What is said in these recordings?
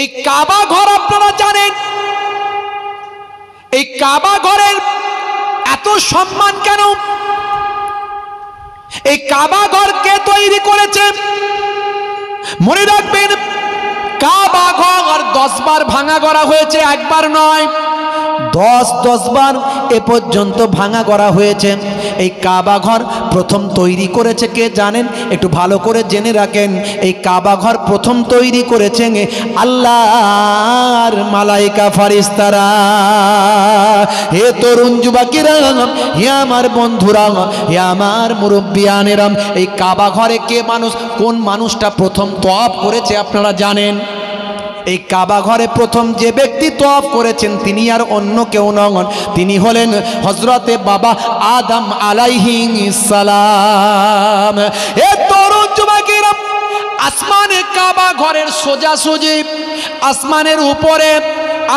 এই কাবা ঘর আপনারা জানেন, এই কাবা ঘরের এত সম্মান কেন? এই কাবা ঘর কে তৈরি করেছে? মনে রাখবেন, কাবা ঘর 10 বার ভাঙা করা হয়েছে, একবার নয়, 10 বার এ পর্যন্ত ভাঙা করা হয়েছে। এই কাবা ঘর প্রথম তৈরি করেছে কে জানেন? একটু ভালো করে জেনে রাখেন, এই কাবা ঘর প্রথম তৈরি করেছেন আল্লাহর মালাইকা ফারিস্তারা। হে তরুণ যুবকেরা, হে আমার বন্ধুরা, হে আমার মুরব্বিয়ানেরা, এই কাবা ঘরে কে মানুষ, কোন মানুষটা প্রথম তওয়াফ করেছে আপনারা জানেন? এই কাবা ঘরে প্রথম যে ব্যক্তি তওয়াফ করেছেন তিনি আর অন্য কেউ নন, তিনি হলেন হযরতে বাবা আদম আলাইহিস সালাম। এ তরুণ যুবকেরা, আসমানে কাবা ঘরের সোজাসুজি আসমানের উপরে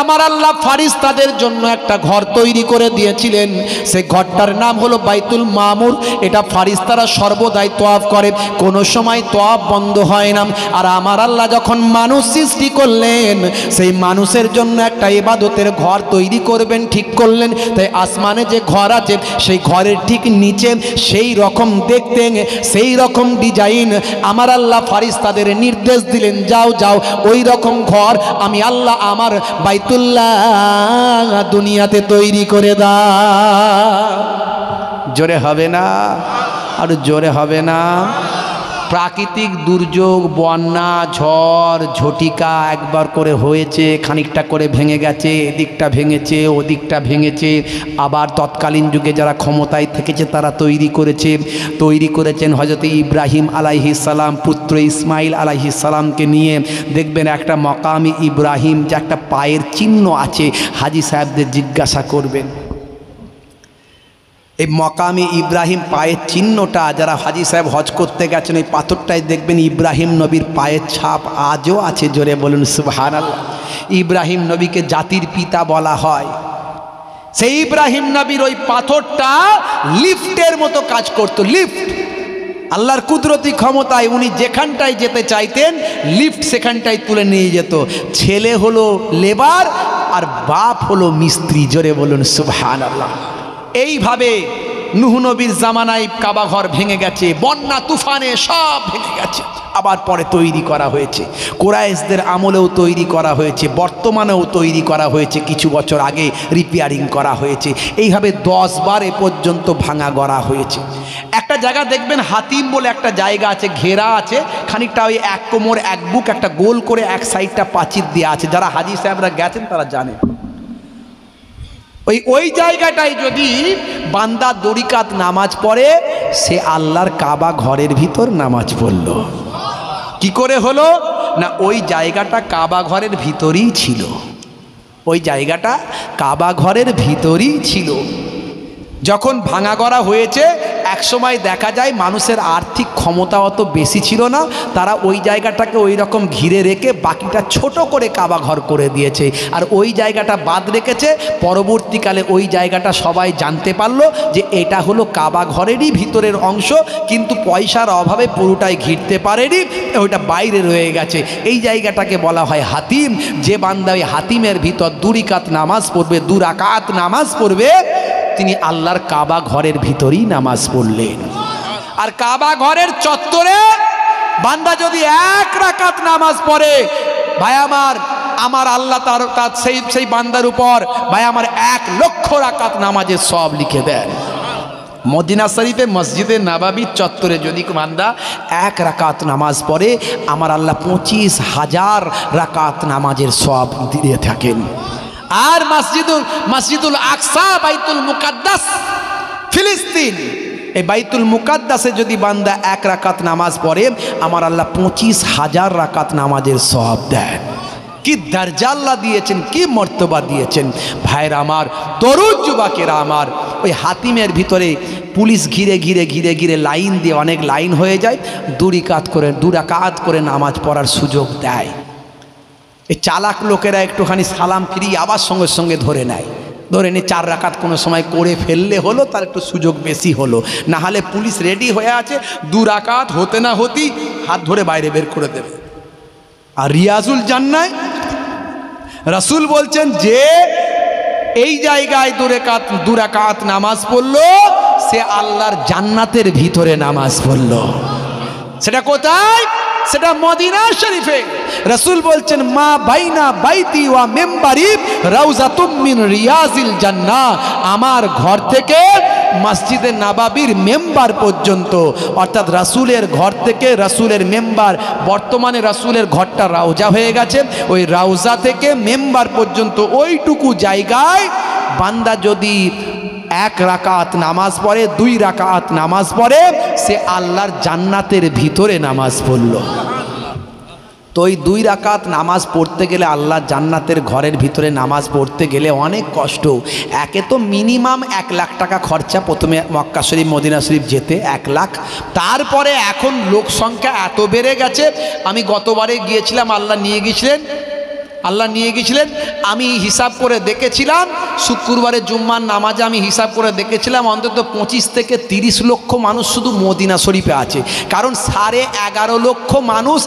আমার আল্লাহ ফারিস্তাদের জন্য একটা ঘর তৈরি করে দিয়েছিলেন। সেই ঘরটার নাম হলো বাইতুল মামুর। এটা ফারিস্তারা সর্বদাই তওয়াফ করে, কোনো সময় তওয়াফ বন্ধ হয় না। আর আমার আল্লাহ যখন মানুষ সৃষ্টি করলেন, সেই মানুষের জন্য একটা ইবাদতের ঘর তৈরি করবেন ঠিক করলেন। তাই আসমানে যে ঘর আছে সেই ঘরের ঠিক নিচে সেই রকম দেখতে, সেই রকম ডিজাইন আমার আল্লাহ ফারিস্তাদের নির্দেশ দিলেন, যাও যাও ওই রকম ঘর আমি আল্লাহ আমার বাইতুল্লাহ দুনিয়াতে তৈরি করে দাও। জোরে হবে না? আর জোরে হবে না? প্রাকৃতিক দুর্যোগ, বন্যা, ঝড়, ঝটিকা একবার করে হয়েছে, খানিকটা করে ভেঙে গেছে, এদিকটা ভেঙেছে, ওদিকটা ভেঙেছে। আবার তৎকালীন যুগে যারা ক্ষমতায় থেকেছে তারা তৈরি করেছেন হযরত ইব্রাহিম আলাইহিস সালাম পুত্র ইসমাইল আলাইহিস সালামকে নিয়ে। দেখবেন একটা মকামি ইব্রাহিম, যে একটা পায়ের চিহ্ন আছে, হাজী সাহেবদের জিজ্ঞাসা করবেন এই মকামে ইব্রাহিম পায়ের চিহ্নটা, যারা হাজী সাহেব হজ করতে গেছেন ওই পাথরটায় দেখবেন ইব্রাহিম নবীর পায়ের ছাপ আজও আছে। জোরে বলুন সুবহানাল্লাহ। ইব্রাহিম নবীকে জাতির পিতা বলা হয়। সেই ইব্রাহিম নবীর ওই পাথরটা লিফটের মতো কাজ করত। লিফট, আল্লাহর কুদরতি ক্ষমতায় উনি যেখানটায় যেতে চাইতেন লিফট সেখানটায় তুলে নিয়ে যেত। ছেলে হলো লেবার আর বাপ হলো মিস্ত্রি। জোরে বলুন সুবহানাল্লাহ। এইভাবে নূহ নবীর জামানায় কাবা ঘর ভেঙে গেছে, বন্যা তুফানে সব ভেঙে গেছে, আবার পরে তৈরি করা হয়েছে। কুরাইশদের আমলেও তৈরি করা হয়েছে, বর্তমানেও তৈরি করা হয়েছে, কিছু বছর আগে রিপেয়ারিং করা হয়েছে। এইভাবে 10 বার এ পর্যন্ত ভাঙা গড়া হয়েছে। একটা জায়গা দেখবেন হাতিম বলে একটা জায়গা আছে, ঘেরা আছে, খানিকটা ওই এক কোমর এক বুক একটা গোল করে এক সাইডটা প্রাচীর দেওয়া আছে। যারা হাজী সাহেবরা গেছেন তারা জানেন। ওই জায়গাটায় যদি বান্দা দরিকাত নামাজ পড়ে, সে আল্লাহর কাবা ঘরের ভিতর নামাজ পড়ল। কি করে হলো না, ওই জায়গাটা কাবা ঘরের ভিতরই ছিল। ওই জায়গাটা কাবা ঘরের ভিতরই ছিল। যখন ভাঙা গড়া হয়েছে, এক সময় দেখা যায় মানুষের আর্থিক ক্ষমতা অত বেশি ছিল না, তারা ওই জায়গাটাকে ওই রকম ঘিরে রেখে বাকিটা ছোট করে কাবা ঘর করে দিয়েছে। আর ওই জায়গাটা বাদ রেখেছে। পরবর্তীকালে ওই জায়গাটা সবাই জানতে পারলো যে এটা হলো কাবা ঘরেরই ভিতরের অংশ, কিন্তু পয়সার অভাবে পুরোটাই ঘিরতে পারেনি, ওইটা বাইরে রয়ে গেছে। এই জায়গাটাকে বলা হয় হাতিম। যে বান্দা ওই হাতিমের ভিতর 2 রাকাত নামাজ পড়বে, 2 রাকাত নামাজ পড়বে, তিনি আল্লাহর কাবা ঘরের ভিতরেই নামাজ পড়লেন। আর কাবা ঘরের চত্বরে বান্দা যদি 1 রাকাত নামাজ পড়ে, ভাই আমার আল্লাহ তার সেই বান্দার উপর ভাই আমার 1 লক্ষ রাকাত নামাজের সওয়াব লিখে দেন। মদিনা শরীফে মসজিদে নববীর চত্বরে যদি বান্দা 1 রাকাত নামাজ পড়ে, আমার আল্লাহ 25,000 রাকাত নামাজের সওয়াব দিয়ে থাকেন। আর মসজিদুল আকসা, বাইতুল মুকাদ্দাস, ফিলিস্তিন, এই বাইতুল মুকাদ্দাসে যদি বান্দা 1 রাকাত নামাজ পড়ে, আমার আল্লাহ 25,000 রাকাত নামাজের সওয়াব দেন। কি দরজা আল্লাহ দিয়েছেন, কি মর্তবা দিয়েছেন। ভাইরা আমার, তরুণ যুবকেরা আমার, ওই হাতিমের ভিতরে পুলিশ ঘিরে ঘিরে ঘিরে ঘিরে লাইন দিয়ে, অনেক লাইন হয়ে যায়, 2 রাকাত করে নামাজ পড়ার সুযোগ দেয়। এই চালাক লোকেরা একটুখানি সালাম ফিরিয়ে আবার সঙ্গে সঙ্গে ধরে নেয়, ধরে নিয়ে 4 রাকাত কোনো সময় করে ফেললে হলো, তার একটু সুযোগ বেশি হলো। না হলে পুলিশ রেডি হয়ে আছে, 2 রাকাত হতে না হতেই হাত ধরে বাইরে বের করে দেবে। আর রিয়াজুল জান্নায় রাসূল বলছেন যে এই জায়গায় দু রাকাত নামাজ পড়লো সে আল্লাহর জান্নাতের ভিতরে নামাজ পড়লো। সেটা কোথায়? সেটা মদিনা শরীফে। রাসূল বলছেন মা বাইনা বাইতি ওয়া মিম্বারি রাউজাতুম মিন রিয়াজিল জান্নাহ, আমার ঘর থেকে মসজিদে নববীর মেম্বার পর্যন্ত, অর্থাৎ রাসূলের ঘর থেকে রাসূলের মেম্বার, বর্তমানে রাসূলের ঘরটা রাউজা হয়ে গেছে, ওই রাউজা থেকে মেম্বার পর্যন্ত ওইটুকু জায়গায় বান্দা যদি 1 রাকাত নামাজ পড়ে, 2 রাকাত নামাজ পড়ে, সে আল্লাহর জান্নাতের ভিতরে নামাজ পড়ল। তো ওই 2 রাকাত নামাজ পড়তে গেলে, আল্লাহ জান্নাতের ঘরের ভিতরে নামাজ পড়তে গেলে অনেক কষ্ট। একে তো মিনিমাম 1 লাখ টাকা খরচা, প্রথমে মক্কা শরীফ মদিনা শরীফ যেতে 1 লাখ, তারপরে এখন লোক সংখ্যা এত বেড়ে গেছে। আমি গতবারে গিয়েছিলাম, আল্লাহ নিয়ে গিয়েছিলেন, আমি হিসাব করে দেখেছিলাম শুক্রবারে জুম্মার নামাজে আমি হিসাব করে দেখেছিলাম অন্তত 25 থেকে 30 লক্ষ মানুষ শুধু মদিনা শরীফে আছে। কারণ 11.5 লক্ষ মানুষ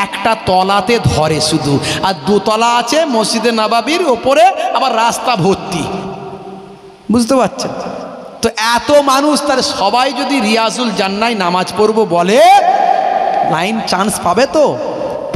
একটা তলাতে ধরে শুধু, আর 2 তলা আছে মসজিদে নববীর ওপরে, আবার রাস্তা ভর্তি, বুঝতে পারছেন? তো এত মানুষ, তার সবাই যদি রিয়াজুল জান্নায় নামাজ পড়বো বলে, লাইন চান্স পাবে তো?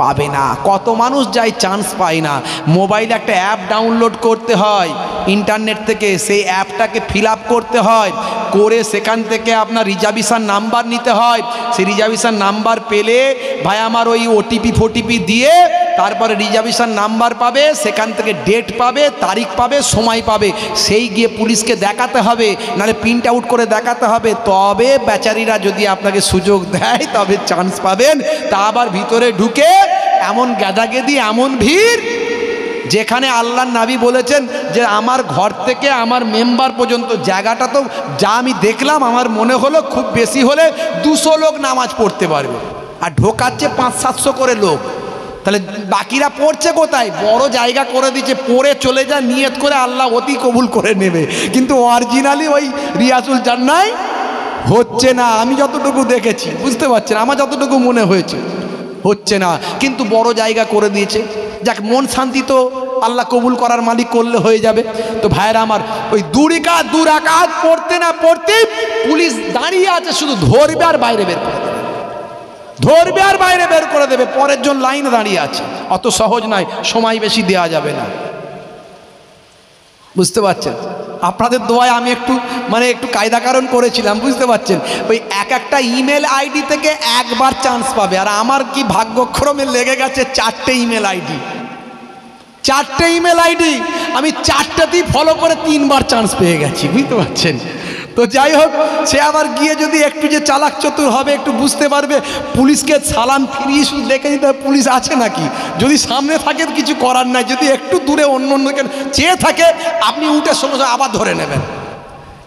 পাবে না। কত মানুষ যায় চান্স পায় না। মোবাইলে একটা অ্যাপ ডাউনলোড করতে হয় ইন্টারনেট থেকে, সেই অ্যাপটাকে ফিল আপ করতে হয়, করে সেখান থেকে আপনার রিজার্ভেশন নাম্বার নিতে হয়। সেই রিজার্ভেশন নাম্বার পেলে ভাই আমার ওই ওটিপি দিয়ে তারপরে রিজার্ভেশন নাম্বার পাবে, সেখান থেকে ডেট পাবে, তারিখ পাবে, সময় পাবে, সেই গিয়ে পুলিশকে দেখাতে হবে, নাহলে প্রিন্ট আউট করে দেখাতে হবে, তবে বেচারিরা যদি আপনাকে সুযোগ দেয় তবে চান্স পাবেন। তা আবার ভিতরে ঢুকে এমন গাদাগেদি, এমন ভিড়, যেখানে আল্লাহর নবী বলেছেন যে আমার ঘর থেকে আমার মেম্বার পর্যন্ত জায়গাটা, তো যা আমি দেখলাম আমার মনে হলো খুব বেশি হলে 200 লোক নামাজ পড়তে পারবে, আর ঢোকাচ্ছে 500-700 করে লোক। তাহলে বাকিরা পড়ছে কোথায়? বড় জায়গা করে দিচ্ছে, পড়ে চলে যা, নিয়ত করে আল্লাহ অতি কবুল করে নেবে, কিন্তু অরিজিনালি ওই রিয়াজুল জান্নায় হচ্ছে না। আমি যতটুকু দেখেছি, বুঝতে পারছেন, আমার যতটুকু মনে হয়েছে হচ্ছে না, কিন্তু বড় জায়গা করে দিয়েছে। যাক, মন শান্তি তো আল্লাহ কবুল করার মালিক করলে হয়ে যাবে। তো ভাইরা আমার, ওই 2 রাকাত পড়তে না পড়তে পুলিশ দাঁড়িয়ে আছে, শুধু ধরবে আর বাইরে বের করে দেবে, ধরবে আর বাইরে বের করে দেবে, পরের জন লাইনে দাঁড়িয়ে আছে। অত সহজ নয়, সময় বেশি দেওয়া যাবে না, বুঝতে পারছেন? আপনাদের দোয়ায় আমি একটু কায়দা কারণ করেছিলাম, বুঝতে পারছেন? ওই একটা ইমেল আইডি থেকে একবার চান্স পাবে, আর আমার কি ভাগ্যক্রমে লেগে গেছে 4টে ইমেল আইডি, 4টে ইমেল আইডি, আমি 4টাতেই ফলো করে 3বার চান্স পেয়ে গেছি, বুঝতে পারছেন? তো যাই হোক, সে আবার গিয়ে যদি একটু যে চালাক চতুর হবে, একটু বুঝতে পারবে, পুলিশকে সালাম ফিরিয়ে শুধু দেখে নিতে হবে পুলিশ আছে নাকি। যদি সামনে থাকে কিছু করার নাই, যদি একটু দূরে অন্যকে চেয়ে থাকে, আপনি উঠে সঙ্গে আবার ধরে নেবেন,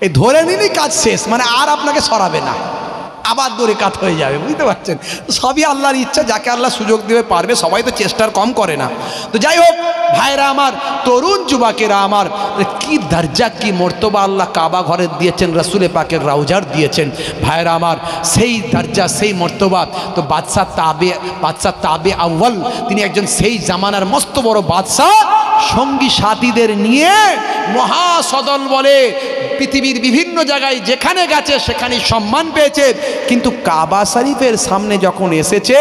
এই ধরে নিলেই কাজ শেষ, মানে আর আপনাকে সরাবে না, আবার দূরে কাত হয়ে যাবে, বুঝতে পারছেন? সবই আল্লাহর ইচ্ছা, যাকে আল্লাহ সুযোগ দেবে পারবে, সবাই তো চেষ্টার কম করে না। তো যাই হোক ভাইরা আমার, তরুণ যুবকেরা আমার, কি দরজা, কি মর্তবা আল্লাহ কাবা ঘরের দিয়েছেন, রাসূল পাকের রওজার দিয়েছেন। ভাইরা আমার, সেই দরজা, সেই মর্তবা, তো বাদশাহ তাবে আউ্বাল, তিনি একজন সেই জামানার মস্ত বড় বাদশাহ, সঙ্গী সাথীদের নিয়ে মহাসদল বলে পৃথিবীর বিভিন্ন জায়গায় যেখানে গেছে সেখানে সম্মান পেয়েছে, কিন্তু কাবা শরীফের সামনে যখন এসেছে,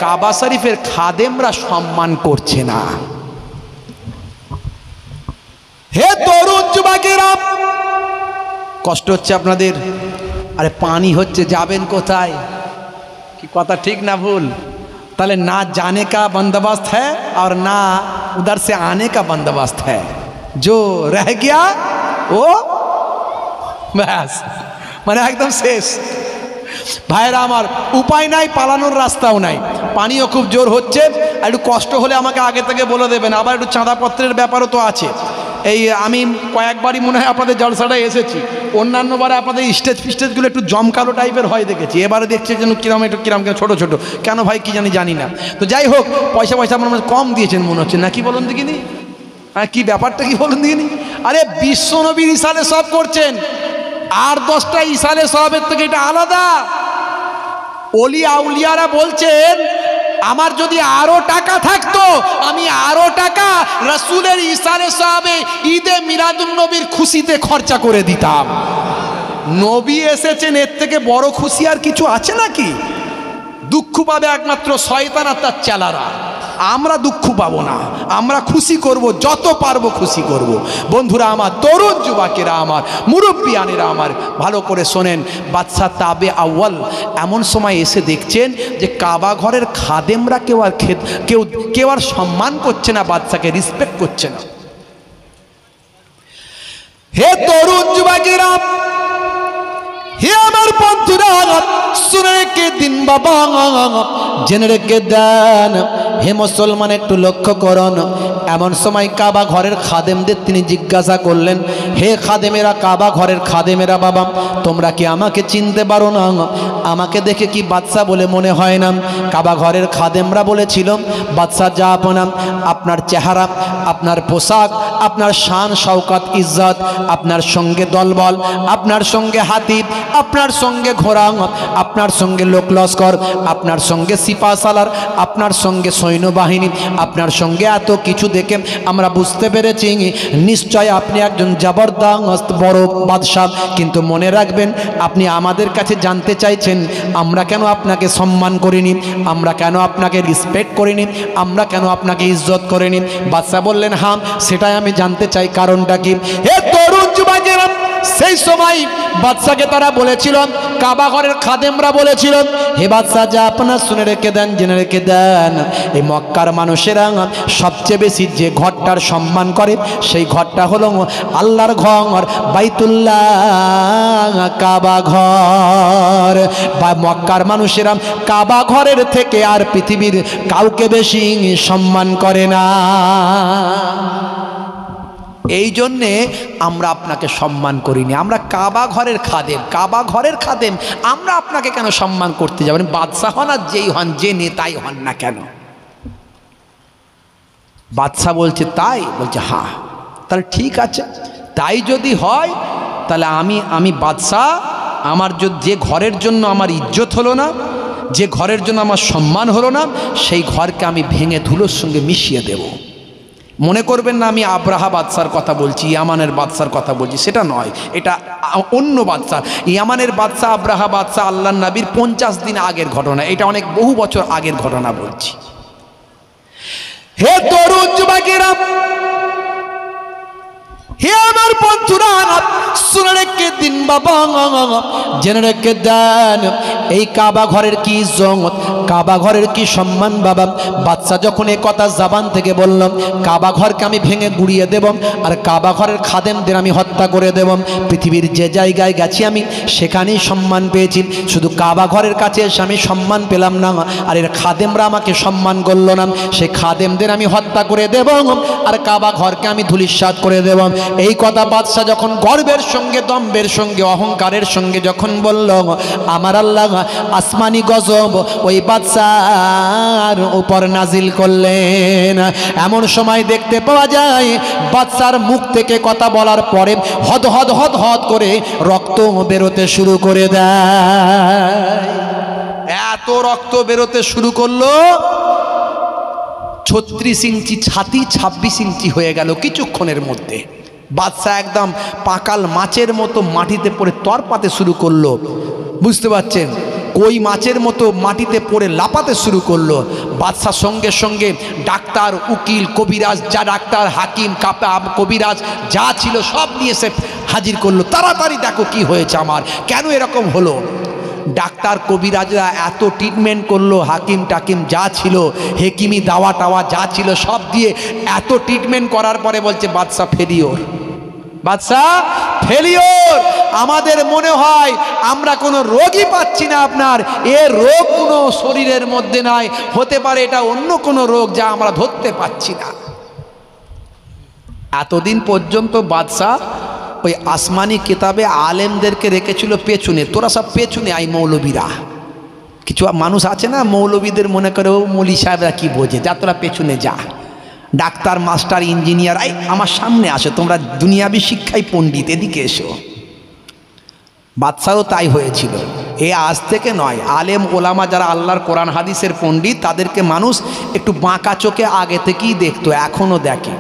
কাবা শরীফের খাদেমরা সম্মান করছে না। হে তরুণ যুবকেরা, কষ্ট হচ্ছে আপনাদের? আরে পানি হচ্ছে, যাবেন কোথায়? কি কথা ঠিক না ভুল? তাহলে না जाने का बंदोबस्त है और ना उधर से आने का बंदोबस्त है, जो रह गया वो ব্যাস, মানে একদম শেষ। ভাইরা আমার, উপায় নাই, পালানোর রাস্তাও নাই, পানিও খুব জোর হচ্ছে, একটু কষ্ট হলে আমাকে আগে থেকে বলে দেবেন। আবার একটু চাঁদাপত্রের ব্যাপারও তো আছে। এই আমি কয়েকবারই মনে হয় আপনাদের জলসাটায় এসেছি, অন্যান্যবারে আপনাদের স্টেজগুলো একটু জমকালো টাইপের হয় দেখেছি, এবারে দেখছি যেন কিরম ছোটো ছোটো, কেন ভাই কি জানি না। তো যাই হোক, পয়সা আপনার কম দিয়েছেন মনে হচ্ছে, না কি বলুন দেখিনি? হ্যাঁ, কি ব্যাপারটা কি বলুন দেখিনি? আরে বিশ্বনবীর ইসালে সব করছেন, আর 10টা ইসালে সবের থেকে এটা আলাদা। ওলি আউলিয়ারা বলছেন আমার যদি আরো টাকা থাকতো আমি আরো টাকা রাসূলের ইসারে সাহাবে ঈদে মিলাদুন নবীর খুশিতে খরচা করে দিতাম। নবী এসেছেন, এর থেকে বড় খুশি আর কিছু আছে নাকি? দুঃখ পাবে একমাত্র শয়তান আর তার চেলারা। আমরা দুঃখ পাবো না, আমরা খুশি করব, যত পারবো খুশি করব। বন্ধুরা আমার, তরুণ যুবকেরা আমার, মুরব্বিয়ানেরা আমার, ভালো করে শোনেন। বাদশা তাবে আউয়াল এমন সময় এসে দেখছেন যে কাবা ঘরের খাদেমরা কেউ আর সম্মান করছে না, বাদশাকে রিসপেক্ট করছে না। হে তরুণ যুবকেরা, হে আমার বন্ধুরা, শুনে রেখে দিন বাবা, জেনে রেখে দেন। হে মুসলমান, একটু লক্ষ্য করুন। এমন সময় কাবা ঘরের খাদেমদের তিনি জিজ্ঞাসা করলেন, হে খাদেমেরা, কাবা ঘরের খাদেমেরা, বাবা তোমরা কি আমাকে চিনতে পারো না? আমাকে দেখে কি বাদশা বলে মনে হয় না? কাবা ঘরের খাদেমরা বলেছিল, বাদশা যা আপনার চেহারা, আপনার পোশাক, আপনার শান শওকত ইজ্জত, আপনার সঙ্গে দলবল, আপনার সঙ্গে হাতি, আপনার সঙ্গে ঘোড়া, আপনার সঙ্গে লোক লস্কর, আপনার সঙ্গে সিপাহ সালার, আপনার সঙ্গে সৈন্যবাহিনী, আপনার সঙ্গে এত কিছু দেখে আমরা বুঝতে পেরেছি নিশ্চয় আপনি একজন জবরদস্ত বড় বাদশাহ। কিন্তু মনে রাখবেন, আপনি আমাদের কাছে জানতে চাইছেন আমরা কেন আপনাকে সম্মান করিনি, আমরা কেন আপনাকে রিসপেক্ট করিনি, আমরা কেন আপনাকে ইজ্জত করিনি। বাদশা বললেন, হ্যাঁ সেটাই আমি জানতে চাই, কারণটা কি? হে তরুণ যুবকেরা, সেই সময় বাদশাকে তারা বলেছিল, কাবা ঘরের খাদেমরা বলেছিল, হে বাদশা যা আপনার শুনে রেখে দেন, জেনে রেখে দেন, এই মক্কার মানুষেরা সবচেয়ে বেশি যে ঘরটার সম্মান করে সেই ঘরটা হলো আল্লাহর ঘর, বাইতুল্লাহ, কাবা ঘর। বা মক্কার মানুষেরা কাবা ঘরের থেকে আর পৃথিবীর কাউকে বেশি সম্মান করে না। এই জন্যে আমরা আপনাকে সম্মান করিনি। আমরা কাবা ঘরের খাদেম, কাবা ঘরের খাদেম, আমরা আপনাকে কেন সম্মান করতে যাবেন? বাদশাহ হন আর যেই হন, যে নেতাই হন না কেন। বাদশাহ বলছে তাই? বলছে হ্যাঁ। তাহলে ঠিক আছে, তাই যদি হয় তাহলে আমি বাদশাহ, আমার যে ঘরের জন্য আমার ইজ্জত হলো না, যে ঘরের জন্য আমার সম্মান হলো না, সেই ঘরকে আমি ভেঙে ধুলোর সঙ্গে মিশিয়ে দেব। মনে করবেন না আমি আব্রাহা বাদশার কথা বলছি, ইয়ামানের বাদশার কথা বলছি, সেটা নয়, এটা অন্য বাদশা। ইয়ামানের বাদশা, আব্রাহা বাদশা আল্লাহর নবীর 50 দিন আগের ঘটনা, এটা অনেক বহু বছর আগের ঘটনা বলছি। হে তরুণ যুবকেরা, হে আমার বন্ধুরা, শুনে রেখে দিন বাবা, জেনে রেখে দেন, এই কাবা ঘরের কি ইজ্জত, কাবা ঘরের কি সম্মান বাবা। বাদশা যখন এই কথা জবান থেকে বললাম, কাবা ঘরকে আমি ভেঙে গুড়িয়ে দেব আর কাবা ঘরের খাদেমদের আমি হত্যা করে দেব। পৃথিবীর যে জায়গায় গেছি আমি সেখানেই সম্মান পেয়েছি, শুধু কাবা ঘরের কাছে এসে আমি সম্মান পেলাম না, আর এর খাদেমরা আমাকে সম্মান করলো না, সেই খাদেমদের আমি হত্যা করে দেব আর কাবা ঘরকে আমি ধূলিসাৎ করে দেব। এই কথা বাদশা যখন গর্বের সঙ্গে, দম্বের সঙ্গে, অহংকারের সঙ্গে যখন বলল, আমার আল্লাহ আসমানি গজব ওই বাদশার উপর নাজিল করলেন। এমন সময় দেখতে পাওয়া যায় বাদশার মুখ থেকে কথা বলার পরে হদ হদ হদ হদ করে রক্ত বেরোতে শুরু করে দেয়। এত রক্ত বেরোতে শুরু করলো, 36 ইঞ্চি ছাতি 26 ইঞ্চি হয়ে গেল কিছুক্ষণের মধ্যে। বাদশা একদম পাকাল মাছের মতো মাটিতে পড়ে তরপাতে শুরু করলো। বুঝতে পারছেন, কই মাছের মতো মাটিতে পড়ে লাপাতে শুরু করলো। বাদশা সঙ্গে সঙ্গে ডাক্তার, উকিল, কবিরাজ, যা ডাক্তার, হাকিম, কবিরাজ যা ছিল সব নিয়ে এসে হাজির করলো। তাড়াতাড়ি দেখো কি হয়েছে আমার, কেন এরকম হলো। ডাক্তার কবিরাজরা এত ট্রিটমেন্ট করলো, হাকিম টাকিম যা ছিল, হেকিমি দাওয়া টাওয়া যা ছিল সব দিয়ে এত ট্রিটমেন্ট করার পরে বলছে বাদশা ফেলিওর, বাদশা ফেলিওর। আমাদের মনে হয় আমরা কোনো রোগই পাচ্ছি না আপনার, এ রোগ কোনো শরীরের মধ্যে নাই, হতে পারে এটা অন্য কোনো রোগ যা আমরা ধরতে পাচ্ছি না। এতদিন পর্যন্ত বাদশা ওই আসমানি কিতাবে আলেমদেরকে রেখেছিল পেছনে, তোরা সব পেছনে আই, মৌলবীরা। কিছু মানুষ আছে না মৌলবীদের মনে করে ও মৌলী সাহেবরা কি বোঝে, যা তোরা পেছনে যা। ডাক্তার, মাস্টার, ইঞ্জিনিয়ার, আই আমার সামনে আসো, তোমরা দুনিয়াবি শিক্ষায় পণ্ডিত, এদিকে এসো। বাদশাহও তাই হয়েছিল। এ আজ থেকে নয়, আলেম ওলামা যারা আল্লাহর কোরআন হাদিসের পণ্ডিত তাদেরকে মানুষ একটু বাঁকা চোখে আগে থেকেই দেখতো, এখনও দেখে।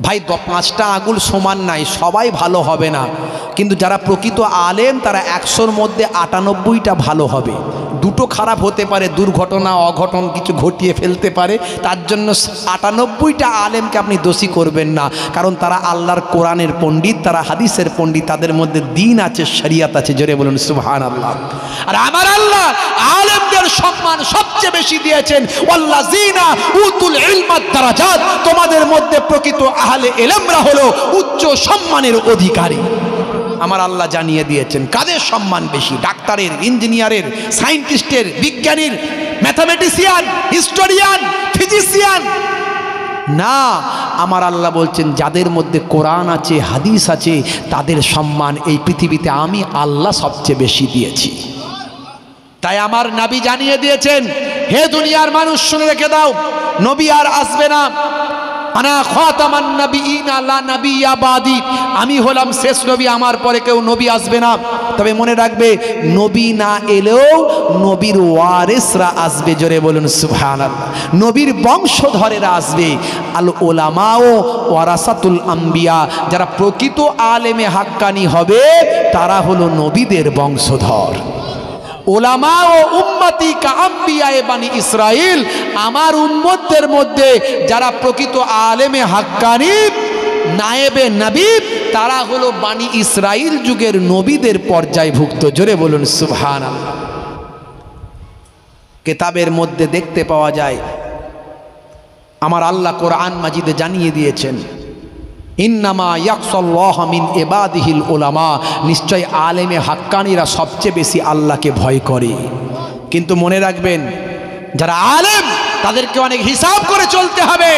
ভাই 5টা আঙুল সমান নাই, সবাই ভালো হবে না, কিন্তু যারা প্রকৃত আলেম তারা 100-র মধ্যে 98টা ভালো হবে। দুটো খারাপ হতে পারে, দুর্ঘটনা অঘটন কিছু ঘটিয়ে ফেলতে পারে, তার জন্য 98টা আলেমকে আপনি দোষী করবেন না, কারণ তারা আল্লাহর কোরআনের পণ্ডিত, তারা হাদিসের পণ্ডিত, তাদের মধ্যে দিন আছে, শরিয়াত আছে। জোরে বলুন সুবহানাল্লাহ। আর আমার আল্লাহ আলেমদের সম্মান সবচেয়ে বেশি দিয়েছেন, ওয়াল্লাযিনা উতুল ইলমাদ দারাজাত, তোমাদের মধ্যে প্রকৃত আহলে ইলমরা হলো উচ্চ সম্মানের অধিকারী। আমার আল্লাহ জানিয়ে দিয়েছেন কাদের সম্মান বেশি, ডাক্তারের, ইঞ্জিনিয়ারের, সায়েন্টিস্টের, বিজ্ঞানীর, ম্যাথামেটিশিয়ান, হিস্টোরিয়ান, ফিজিশিয়ান না। আমার আল্লাহ বলছেন যাদের মধ্যে কোরআন আছে, হাদিস আছে, তাদের সম্মান এই পৃথিবীতে আমি আল্লাহ সবচেয়ে বেশি দিয়েছি। তাই আমার নবী জানিয়ে দিয়েছেন, হে দুনিয়ার মানুষ শুনে রেখে দাও, নবী আর আসবে না। আনা খাতামান নবিয়িনা লা নবিয়্যা বাদি, আমি হলাম শেষ নবী, আমার পরে কেউ নবী আসবে না। তবে মনে রাখবে, নবী না এলেও নবীর ওয়ারিসরা আসবে। জোরে বলুন সুবহানাল্লাহ। নবীর বংশধরেরা আসবে। আল উলামাও ওয়ারাসাতুল আম্বিয়া, যারা প্রকৃত আলেমে হাক্কানি হবে তারা হলো নবীদের বংশধর। ওলামা ও উম্মতি কা আম্বিয়ায়ে বানি ইসরাইল, আমার উম্মতদের মধ্যে যারা প্রকৃত আলেমে হাক্কানি নায়েবে নবী তারা হলো বানি ইসরাইল যুগের নবীদের পর্যায়ভুক্ত। জোরে বলুন সুবহানাল্লাহ। কিতাবের মধ্যে দেখতে পাওয়া যায়, আমার আল্লাহ কোরআন মাজিদে জানিয়ে দিয়েছেন, ইন্নামা ইয়াখশাল্লাহ মিন ইবাদিহিল উলামা, নিশ্চয় আলেমে হাক্কানিরা সবচেয়ে বেশি আল্লাহকে ভয় করে। কিন্তু মনে রাখবেন, যারা আলেম তাদেরকে অনেক হিসাব করে চলতে হবে।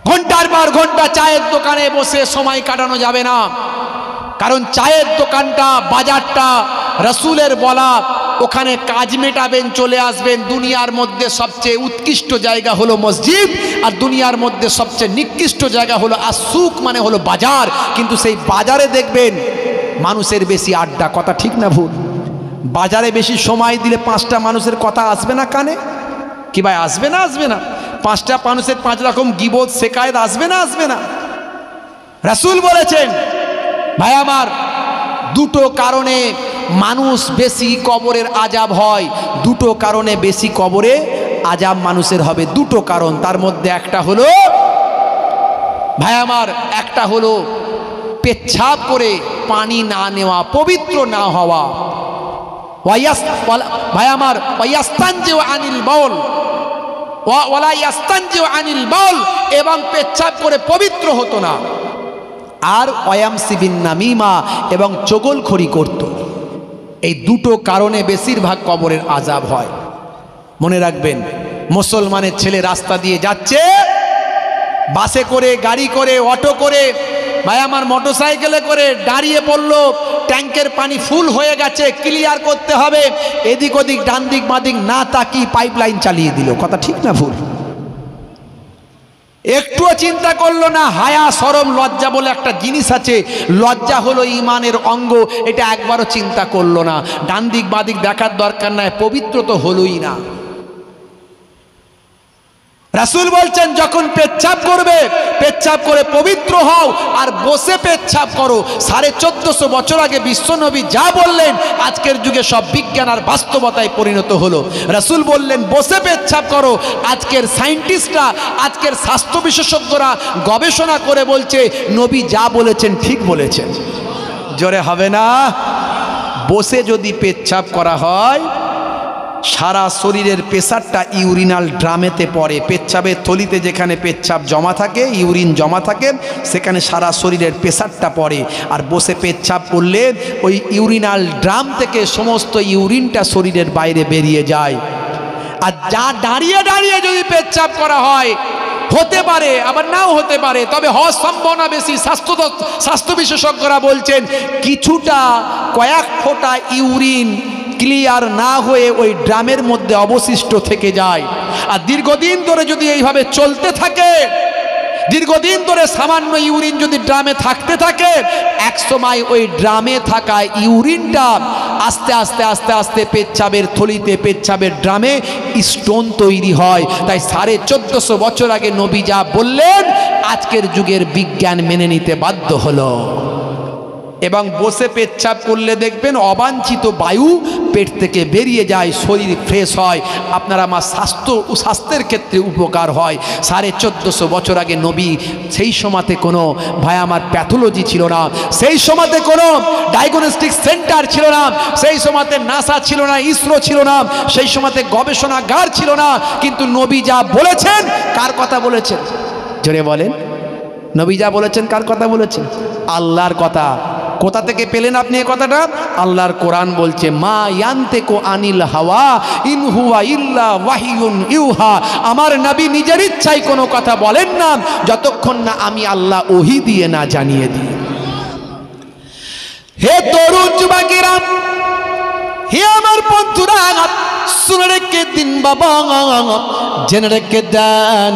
ঘন্টার পর ঘন্টা চায়ের দোকানে বসে সময় কাটানো যাবে না, কারণ চায়ের দোকানটা, বাজারটা রাসূলের বলা, ওখানে কাজ মেটাবেন, চলে আসবেন। দুনিয়ার মধ্যে সবচেয়ে উৎকৃষ্ট জায়গা হলো মসজিদ, আর দুনিয়ার মধ্যে সবচেয়ে নিকৃষ্ট জায়গা হলো আসুক, মানে হলো বাজার। কিন্তু সেই বাজারে দেখবেন মানুষের বেশি আড্ডা। কথা ঠিক না ভুল? বাজারে বেশি সময় দিলে 5টা মানুষের কথা আসবে না কানে? কি ভাই, আসবে না? আসবে না? 5টা মানুষের 5 রকম গীবত শেকায়েত আসবে না? আসবে না? রাসূল বলেছেন, ভাই আমার, দুটো কারণে মানুষ বেশি কবরের আযাব হয়, দুটো কারণে বেশি কবরে আযাব মানুষের হবে। দুটো কারণ, তার মধ্যে একটা হলো, ভাই আমার, একটা হলো পেচ্ছাব করে পানি না নেওয়া, পবিত্র না হওয়া। ভাই আমার, ওয়াস্তানজিউ আনিল বাউল ওয়ালা ইয়াস্তানজিউ আনিল বাউল, এবং পেচ্ছাব করে পবিত্র হতো না। আর ওয়ামসি বিন নামিমা, এবং চগলখড়ি করত। এই দুটো কারণে বেশিরভাগ কবরের আযাব হয়। মনে রাখবেন, মুসলমানের ছেলে রাস্তা দিয়ে যাচ্ছে, বাসে করে, গাড়ি করে, অটো করে, ভাই আমার মোটরসাইকেলে করে, দাঁড়িয়ে পড়লো, ট্যাঙ্কের পানি ফুল হয়ে গেছে, ক্লিয়ার করতে হবে, এদিক ওদিক ডান দিক বাঁ দিক না তাকিয়ে পাইপলাইন চালিয়ে দিল। কথা ঠিক না ভুল? একটুও চিন্তা করলো না। হায়া, শরম, লজ্জা বলে একটা জিনিস আছে, লজ্জা হলো ঈমানের অঙ্গ, এটা একবারও চিন্তা করলো না। ডান দিক বাঁ দিক দেখার দরকার নাই, পবিত্র তো হলোই না। রাসূল বলছেন, যখন পেচ্ছাব করবে, পেচ্ছাব করে পবিত্র হও, আর বসে পেচ্ছাব করো। 1450 বছর আগে বিশ্বনবী যা বললেন, আজকের যুগে সব বিজ্ঞান আর বাস্তবতায় পরিণত হলো। রাসূল বললেন বসে পেচ্ছাব করো, আজকের সায়েন্টিস্টরা, আজকের স্বাস্থ্য বিশেষজ্ঞরা গবেষণা করে বলছে নবী যা বলেছেন ঠিক বলেছেন। জোরে হবে না? বসে যদি পেচ্ছাব করা হয়, সারা শরীরের প্রেসারটা ইউরিনাল ড্রামেতে পড়ে। পেচ্ছাবের থলিতে যেখানে পেচ্ছাব জমা থাকে, ইউরিন জমা থাকে, সেখানে সারা শরীরের প্রেসারটা পড়ে। আর বসে পেচ্ছাব করলে ওই ইউরিনাল ড্রাম থেকে সমস্ত ইউরিনটা শরীরের বাইরে বেরিয়ে যায়। আর যা দাঁড়িয়ে দাঁড়িয়ে যদি পেচ্ছাব করা হয়, হতে পারে আবার নাও হতে পারে, তবে হওয়ার সম্ভাবনা বেশি। স্বাস্থ্য বিশেষজ্ঞরা বলছেন কিছুটা, কয়েক ফোঁটা ইউরিন ক্লিয়ার না হয়ে ওই ড্রামের মধ্যে অবশিষ্ট থেকে যায়। আর দীর্ঘদিন ধরে যদি এইভাবে চলতে থাকে, দীর্ঘদিন ধরে সামান্য ইউরিন যদি ড্রামে থাকতে থাকে, এক সময় ওই ড্রামে থাকা ইউরিনটা আস্তে আস্তে আস্তে আস্তে পেচ্ছাবের থলিতে, পেচ্ছাবের ড্রামে স্টোন তৈরি হয়। তাই 1450 বছর আগে নবী যা বললেন আজকের যুগের বিজ্ঞান মেনে নিতে বাধ্য হলো। এবং বসে পেচ্ছাপ করলে দেখবেন অবাঞ্ছিত বায়ু পেট থেকে বেরিয়ে যায়, শরীর ফ্রেশ হয়, আপনার আমার স্বাস্থ্যের ক্ষেত্রে উপকার হয়। 1450 বছর আগে নবী, সেই সময়তে কোনো ভাই আমার প্যাথোলজি ছিল না, সেই সময়তে কোনো ডায়াগনস্টিক সেন্টার ছিল না, সেই সময়তে নাসা ছিল না, ইসরো ছিল না, সেই সময়তে গবেষণাগার ছিল না। কিন্তু নবী যা বলেছেন, কার কথা বলেছেন জোরে বলেন? নবী যা বলেছেন কার কথা বলেছেন? আল্লাহর কথা। কোথা থেকে পেলেন আপনি এই কথাটা? আল্লাহর কোরআন বলছে, মা ইয়ান্তিকু আনিল হাওয়া ইন হুয়া ইল্লা ওয়াহিয়ুন ইউহা। আমার নবী নিজের ইচ্ছায় কোনো কথা বলেন না যতক্ষণ না আমি আল্লাহ ওহী দিয়ে না জানিয়ে দিই। হে তরুণ যুবকেরা, হে আমার বন্ধুরা, শুনে রেখে দিন বাবা, জেনে রেখে দেন।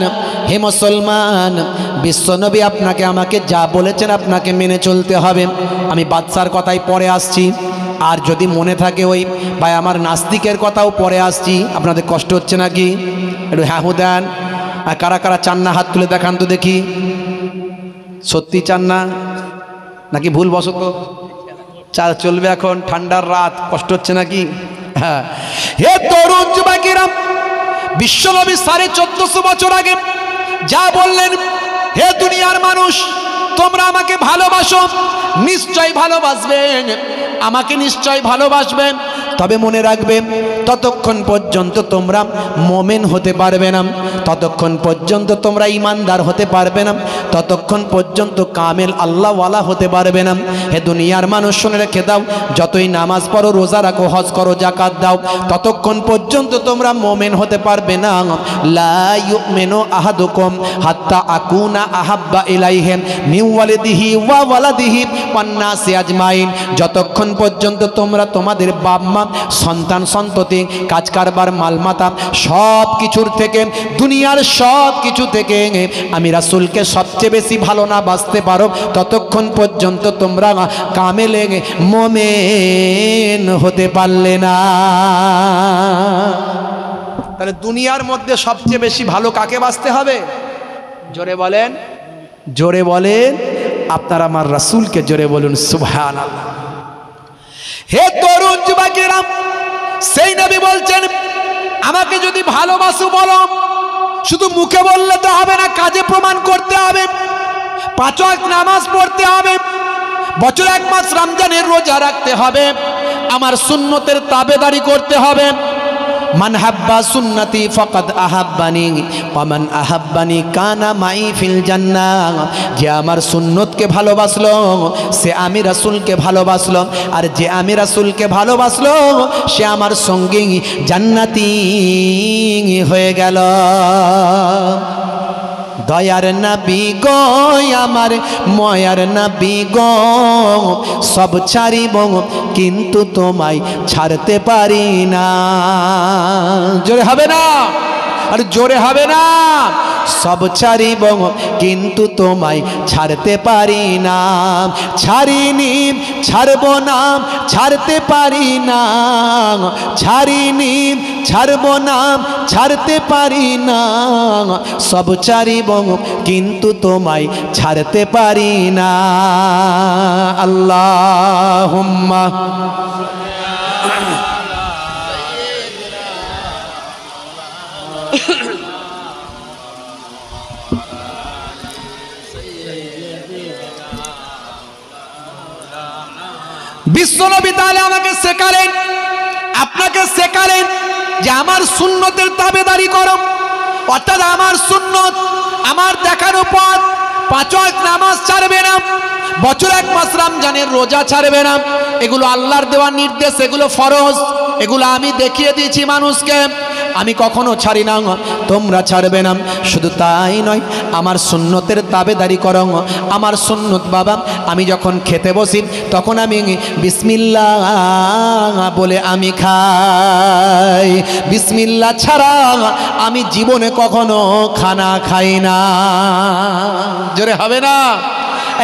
হে মুসলমান, বিশ্বনবী আপনাকে আমাকে যা বলেছেন আপনাকে মেনে চলতে হবে। আমি বাদশার কথাই পরে আসছি, আর যদি মনে থাকে ওই ভাই আমার নাস্তিকের কথাও পরে আসছি। আপনাদের কষ্ট হচ্ছে নাকি? একটু হ্যাঁ হু দেন। আর কারা কারা চান না হাত তুলে দেখান তো দেখি। সত্যি চান না নাকি ভুল বশত? চলবে এখন ঠান্ডার রাত, কষ্ট হচ্ছে নাকি? হ্যাঁ। হে তরুণ যুবকেরা, বিশ্বনবী 1450 বছর আগে যা বললেন, হে দুনিয়ার মানুষ তোমরা আমাকে ভালোবাসো, নিশ্চয় ভালোবাসবেন, আমাকে নিশ্চয় ভালোবাসবেন। তবে মনে রাখবে, ততক্ষণ পর্যন্ত তোমরা মোমেন হতে পারবে না, ততক্ষণ পর্যন্ত তোমরা ইমানদার হতে পারবে না, ততক্ষণ পর্যন্ত কামেল আল্লাহওয়ালা হতে পারবে না। হে দুনিয়ার মানুষ শুনে রেখে দাও, যতই নামাজ পড়ো, রোজা রাখো, হজ করো, যাকাত দাও, ততক্ষণ পর্যন্ত তোমরা মোমেন হতে পারবে না। লা ইউমিনু আহাদুকুম হাত্তা আকুনা আহাব্বা ইলাইহি মিন ওয়ালিদিহি ওয়া ওয়ালাদিহি ওয়ান নাসি আজমাইন। যতক্ষণ পর্যন্ত তোমরা তোমাদের বাপ মা, সন্তান সন্ততি, কাজ কারবার, মালমাতা সব কিছুর থেকে, দুনিয়ার সব কিছু থেকে আমি রাসূলকে সবচেয়ে বেশি ভালো না বাসতে পারো, ততক্ষণ পর্যন্ত তোমরা কামেলে মোমেন হতে পারলে না। তাহলে দুনিয়ার মধ্যে সবচেয়ে বেশি ভালো কাকে বাসতে হবে? জোরে বলেন, জোরে বলেন। আপনারা আমার রাসূলকে জোরে বলুন সুবহানাল্লাহ। হে তরুণ যুবকেরা, সেই নবী বলছেন, আমাকে যদি ভালোবাসো বলো, শুধু মুখে বললে তো হবে না, কাজে প্রমাণ করতে হবে। 5 ওয়াক্ত নামাজ পড়তে হবে, বছরে 1 মাস রমজানের রোজা রাখতে হবে, আমার সুন্নতের তাবেদারি করতে হবে। মান হাব্বা সুন্নতি ফাকাদ আহাব্বানি ওয়া মান আহাব্বানি কানা মাই ফিল জান্নাহ। যে আমার সুন্নতকে ভালোবাসলো সে আমি রাসূলকে ভালোবাসলো, আর যে আমি রাসূলকে ভালোবাসলো সে আমার সঙ্গী জান্নাতি হয়ে গেল। দয়ার নবী গো আমার ময়ার নবী গো, সব ছাড়িব কিন্তু তোমায় ছাড়তে পারি না। জোরে হবে না? আর জোরে হবে না? সব ছাড়িব কিন্তু তোমায় ছাড়তে পারি না। ছাড়িনি, ছাড়ব না, ছাড়তে পারি না। ছাড়িনি, ছাড়ব না, ছাড়তে পারি না। সব ছাড়িব কিন্তু তোমায় ছাড়তে পারি না। আল্লাহুম্মা বিশ্বনবী তাআলা আমাকে শেখালেন, আপনাকে শেখালেন যে আমার সুন্নতের তাবেদারি করো, অর্থাৎ আমার সুন্নত, আমার দেখানো পথ। 5 ওয়াক্ত নামাজ ছাড়বে না, বছরে 1 মাস রমজানের রোজা ছাড়বে না। এগুলো আল্লাহর দেওয়া নির্দেশ, এগুলো ফরজ, এগুলো আমি দেখিয়ে দিয়েছি মানুষকে। আমি কখনো ছাড়ি না, তোমরা ছাড়বে না। শুধু তাই নয়, আমার সুন্নতের তাবেদারি করো। আমার সুন্নত বাবা, আমি যখন খেতে বসি তখন আমি বিসমিল্লাহ বলে আমি খাই। বিসমিল্লাহ ছাড়া আমি জীবনে কখনো খানা খাই না। জোরে হবে না?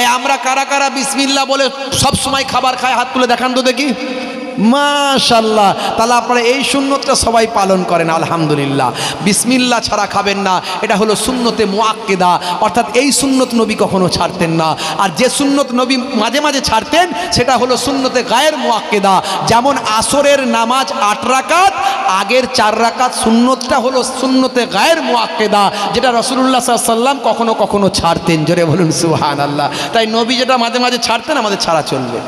এই আমরা কারা কারা বিসমিল্লাহ বলে সব সময় খাবার খায়? হাত তুলে দেখান তো দেখি। মাশাআল্লাহ, তাহলে আপনারা এই সুন্নতটা সবাই পালন করেন, আলহামদুলিল্লাহ। বিসমিল্লাহ ছাড়া খাবেন না, এটা হলো সুন্নতে মুআক্কিদা, অর্থাৎ এই সুন্নত নবী কখনো ছাড়তেন না। আর যে সুন্নত নবী মাঝে মাঝে ছাড়তেন সেটা হলো সুন্নতে গায়ের মুআক্কিদা। যেমন আসরের নামাজ 8 রাকাত, আগের 4 রাকাত সুন্নতটা হলো সুন্নতে গায়ের মুআক্কিদা, যেটা রাসূলুল্লাহ সাল্লাল্লাহু আলাইহি ওয়াসাল্লাম কখনো কখনো ছাড়তেন। জোরে বলুন সুবহানাল্লাহ। তাই নবী যেটা মাঝে মাঝে ছাড়তেন, আমাদের ছাড়া চলবে।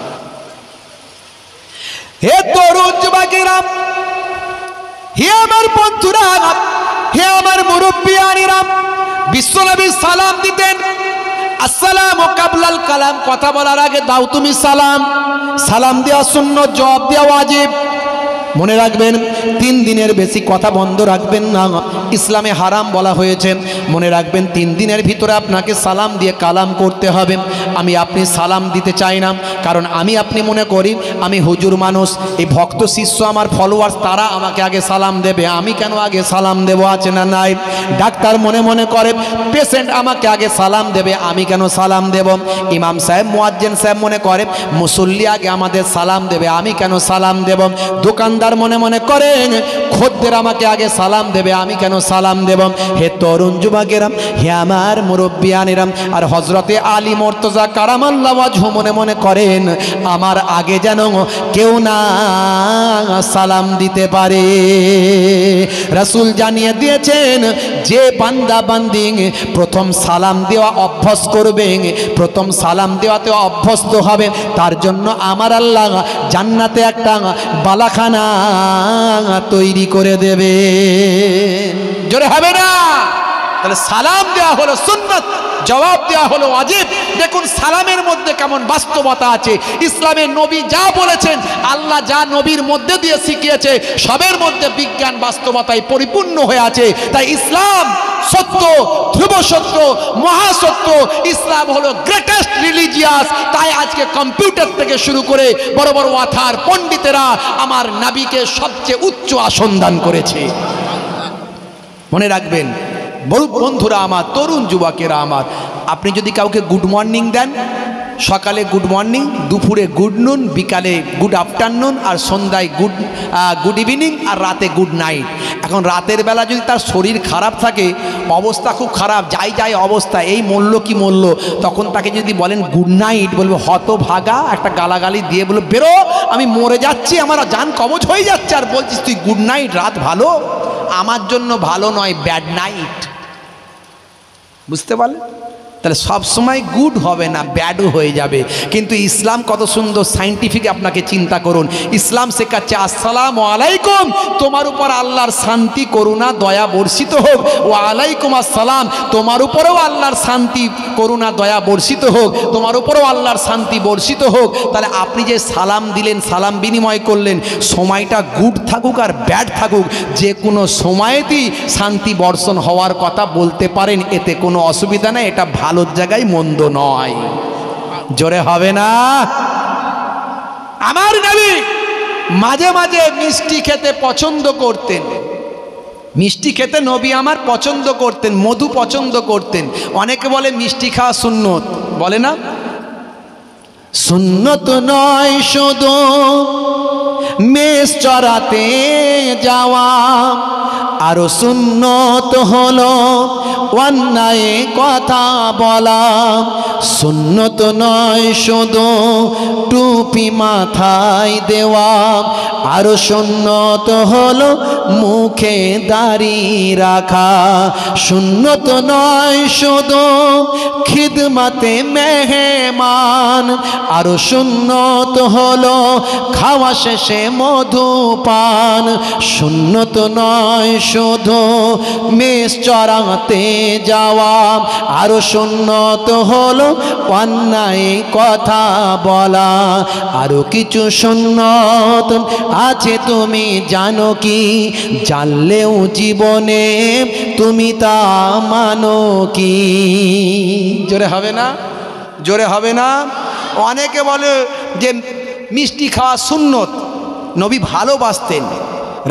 হে তরুণ যুবকেরা, হে আমার বন্ধুরা, হে আমার মুরব্বিয়ানিরা, বিশ্বনবী সালাম দিতেন। আসসালামু কাবলাল কালাম, কথা বলার আগে দাও তুমি সালাম। সালাম দেওয়া সুন্নাত, জবাব দেওয়া ওয়াজিব। মনে রাখবেন, 3 দিনের বেশি কথা বন্ধ রাখবেন না, ইসলামে হারাম বলা হয়েছে। মনে রাখবেন, 3 দিনের ভিতরে আপনাকে সালাম দিয়ে কালাম করতে হবে। আমি আপনি সালাম দিতে চাই না, কারণ আমি আপনি মনে করি আমি হুজুর মানুষ, এই ভক্ত শিষ্য আমার ফলোয়ার্স, তারা আমাকে আগে সালাম দেবে, আমি কেন আগে সালাম দেব? আছে না নাই? ডাক্তার মনে মনে করে পেশেন্ট আমাকে আগে সালাম দেবে, আমি কেন সালাম দেব? ইমাম সাহেব, মুয়াজ্জিন সাহেব মনে করে মুসল্লি আগে আমাদের সালাম দেবে, আমি কেন সালাম দেব? দোকানদার মনে মনে করেন খদ্দের আমাকে আগে সালাম দেবে, আমি কেন সালাম দেব? হে তরুণ যুবকেরা, হে আমার মুরব্বিয়ানেরা, আর হযরতে আলী মুর্তজা কারামাল্লাহু ওয়াজহু মনে মনে করেন আমার আগে যেন কেউ না সালাম দিতে পারে। রাসূল জানিয়ে দিয়েছেন, যে বান্দা বান্দি প্রথম সালাম দেওয়া অভ্যাস করবে, প্রথম সালাম দেওয়াতে অভ্যস্ত হবে, তার জন্য আমার আল্লাহ জান্নাতে একটা বালাখানা তৈরি করে দেবে। জোরে হবে না? তাহলে সালাম দেওয়া হলো সুন্নাত, জবাব দেওয়া হলো ওয়াজিব। দেখুন সালামের মধ্যে কেমন বাস্তবতা আছে। ইসলামের নবী যা বলেছেন, আল্লাহ যা নবীর মধ্যে দিয়ে শিখিয়েছে, সবের মধ্যে বিজ্ঞান বাস্তবতায় পরিপূর্ণ হয়ে আছে। তাই ইসলাম সত্য, ধ্রুব সত্য, মহাসত্য। ইসলাম হলো গ্রেটেস্ট রিলিজিয়াস। তাই আজকে কম্পিউটার থেকে শুরু করে বড় বড় ওয়াথার পণ্ডিতেরা আমার নবীকে সবচেয়ে উচ্চ আসন দান করেছে। মনে রাখবেন বন্ধুরা আমার, তরুণ যুবকেরা আমার, আপনি যদি কাউকে গুড মর্নিং দেন, সকালে গুড মর্নিং, দুপুরে গুড নুন, বিকালে গুড আফটারনুন, আর সন্ধ্যায় গুড ইভিনিং, আর রাতে গুড নাইট। এখন রাতের বেলা যদি তার শরীর খারাপ থাকে, অবস্থা খুব খারাপ, যাই অবস্থা, এই মূল্য কি মূল্য, তখন তাকে যদি বলেন গুড নাইট, বলবে হতভাগা, একটা গালাগালি দিয়ে বলবে বেরো, আমি মরে যাচ্ছি, আমার জান কবজ হয়ে যাচ্ছে, আর বলছিস তুই গুড নাইট, রাত ভালো? আমার জন্য ভালো নয়, ব্যাড নাইট। বুঝতে পারলেন? তাহলে সব সময় গুড হবে না, ব্যাডও হয়ে যাবে। কিন্তু ইসলাম কত সুন্দর সাইন্টিফিক, আপনাকে চিন্তা করুন। ইসলাম শেখাচ্ছে আসসালামু আলাইকুম, তোমার উপর আল্লাহর শান্তি, করুণা, দয়া বর্ষিত হোক। ওয়া আলাইকুম আসসালাম, তোমার উপরেও আল্লাহর শান্তি, করুণা, দয়া বর্ষিত হোক, তোমার উপরেও আল্লাহর শান্তি বর্ষিত হোক। তাহলে আপনি যে সালাম দিলেন, সালাম বিনিময় করলেন, সময়টা গুড থাকুক আর ব্যাড থাকুক, যে কোনো সময়েতেই শান্তি বর্ষণ হওয়ার কথা বলতে পারেন, এতে কোনো অসুবিধা নেই, এটা ভালোর জায়গায় মন্দ নয়। জোরে হবে না? আমার নবী মাঝে মাঝে মিষ্টি খেতে পছন্দ করতেন। মিষ্টি খেতে নবী আমার পছন্দ করতেন, মধু পছন্দ করতেন। অনেকে বলে মিষ্টি খাওয়া সুন্নত, বলে না? সুন্নত নয় শুধু মেষ চড়াতে যাওয়া, আরো সুন্নত হলো অন্যায় কথা বলা। সুন্নত নয় শুধু টুপি মাথায় দেওয়া, আরো সুন্নত হলো মুখে দাড়ি রাখা। সুন্নত নয় শুধু খিদমতে মেহমান, আরো সুন্নত হলো খাওয়া শেষে মধুপান, সুন্নত নয় শুধু মেষ চড়াতে যাওয়া, আরো সুন্নত হলো অন্যায় কথা বলা। আরো কিছু সুন্নত আছে তুমি জানো কি, জানলেও জীবনে তুমি তা মানো কি? জোরে হবে না? জোরে হবে না? অনেকে বলে যে মিষ্টি খাওয়া সুন্নত, নবী ভালোবাসতেন,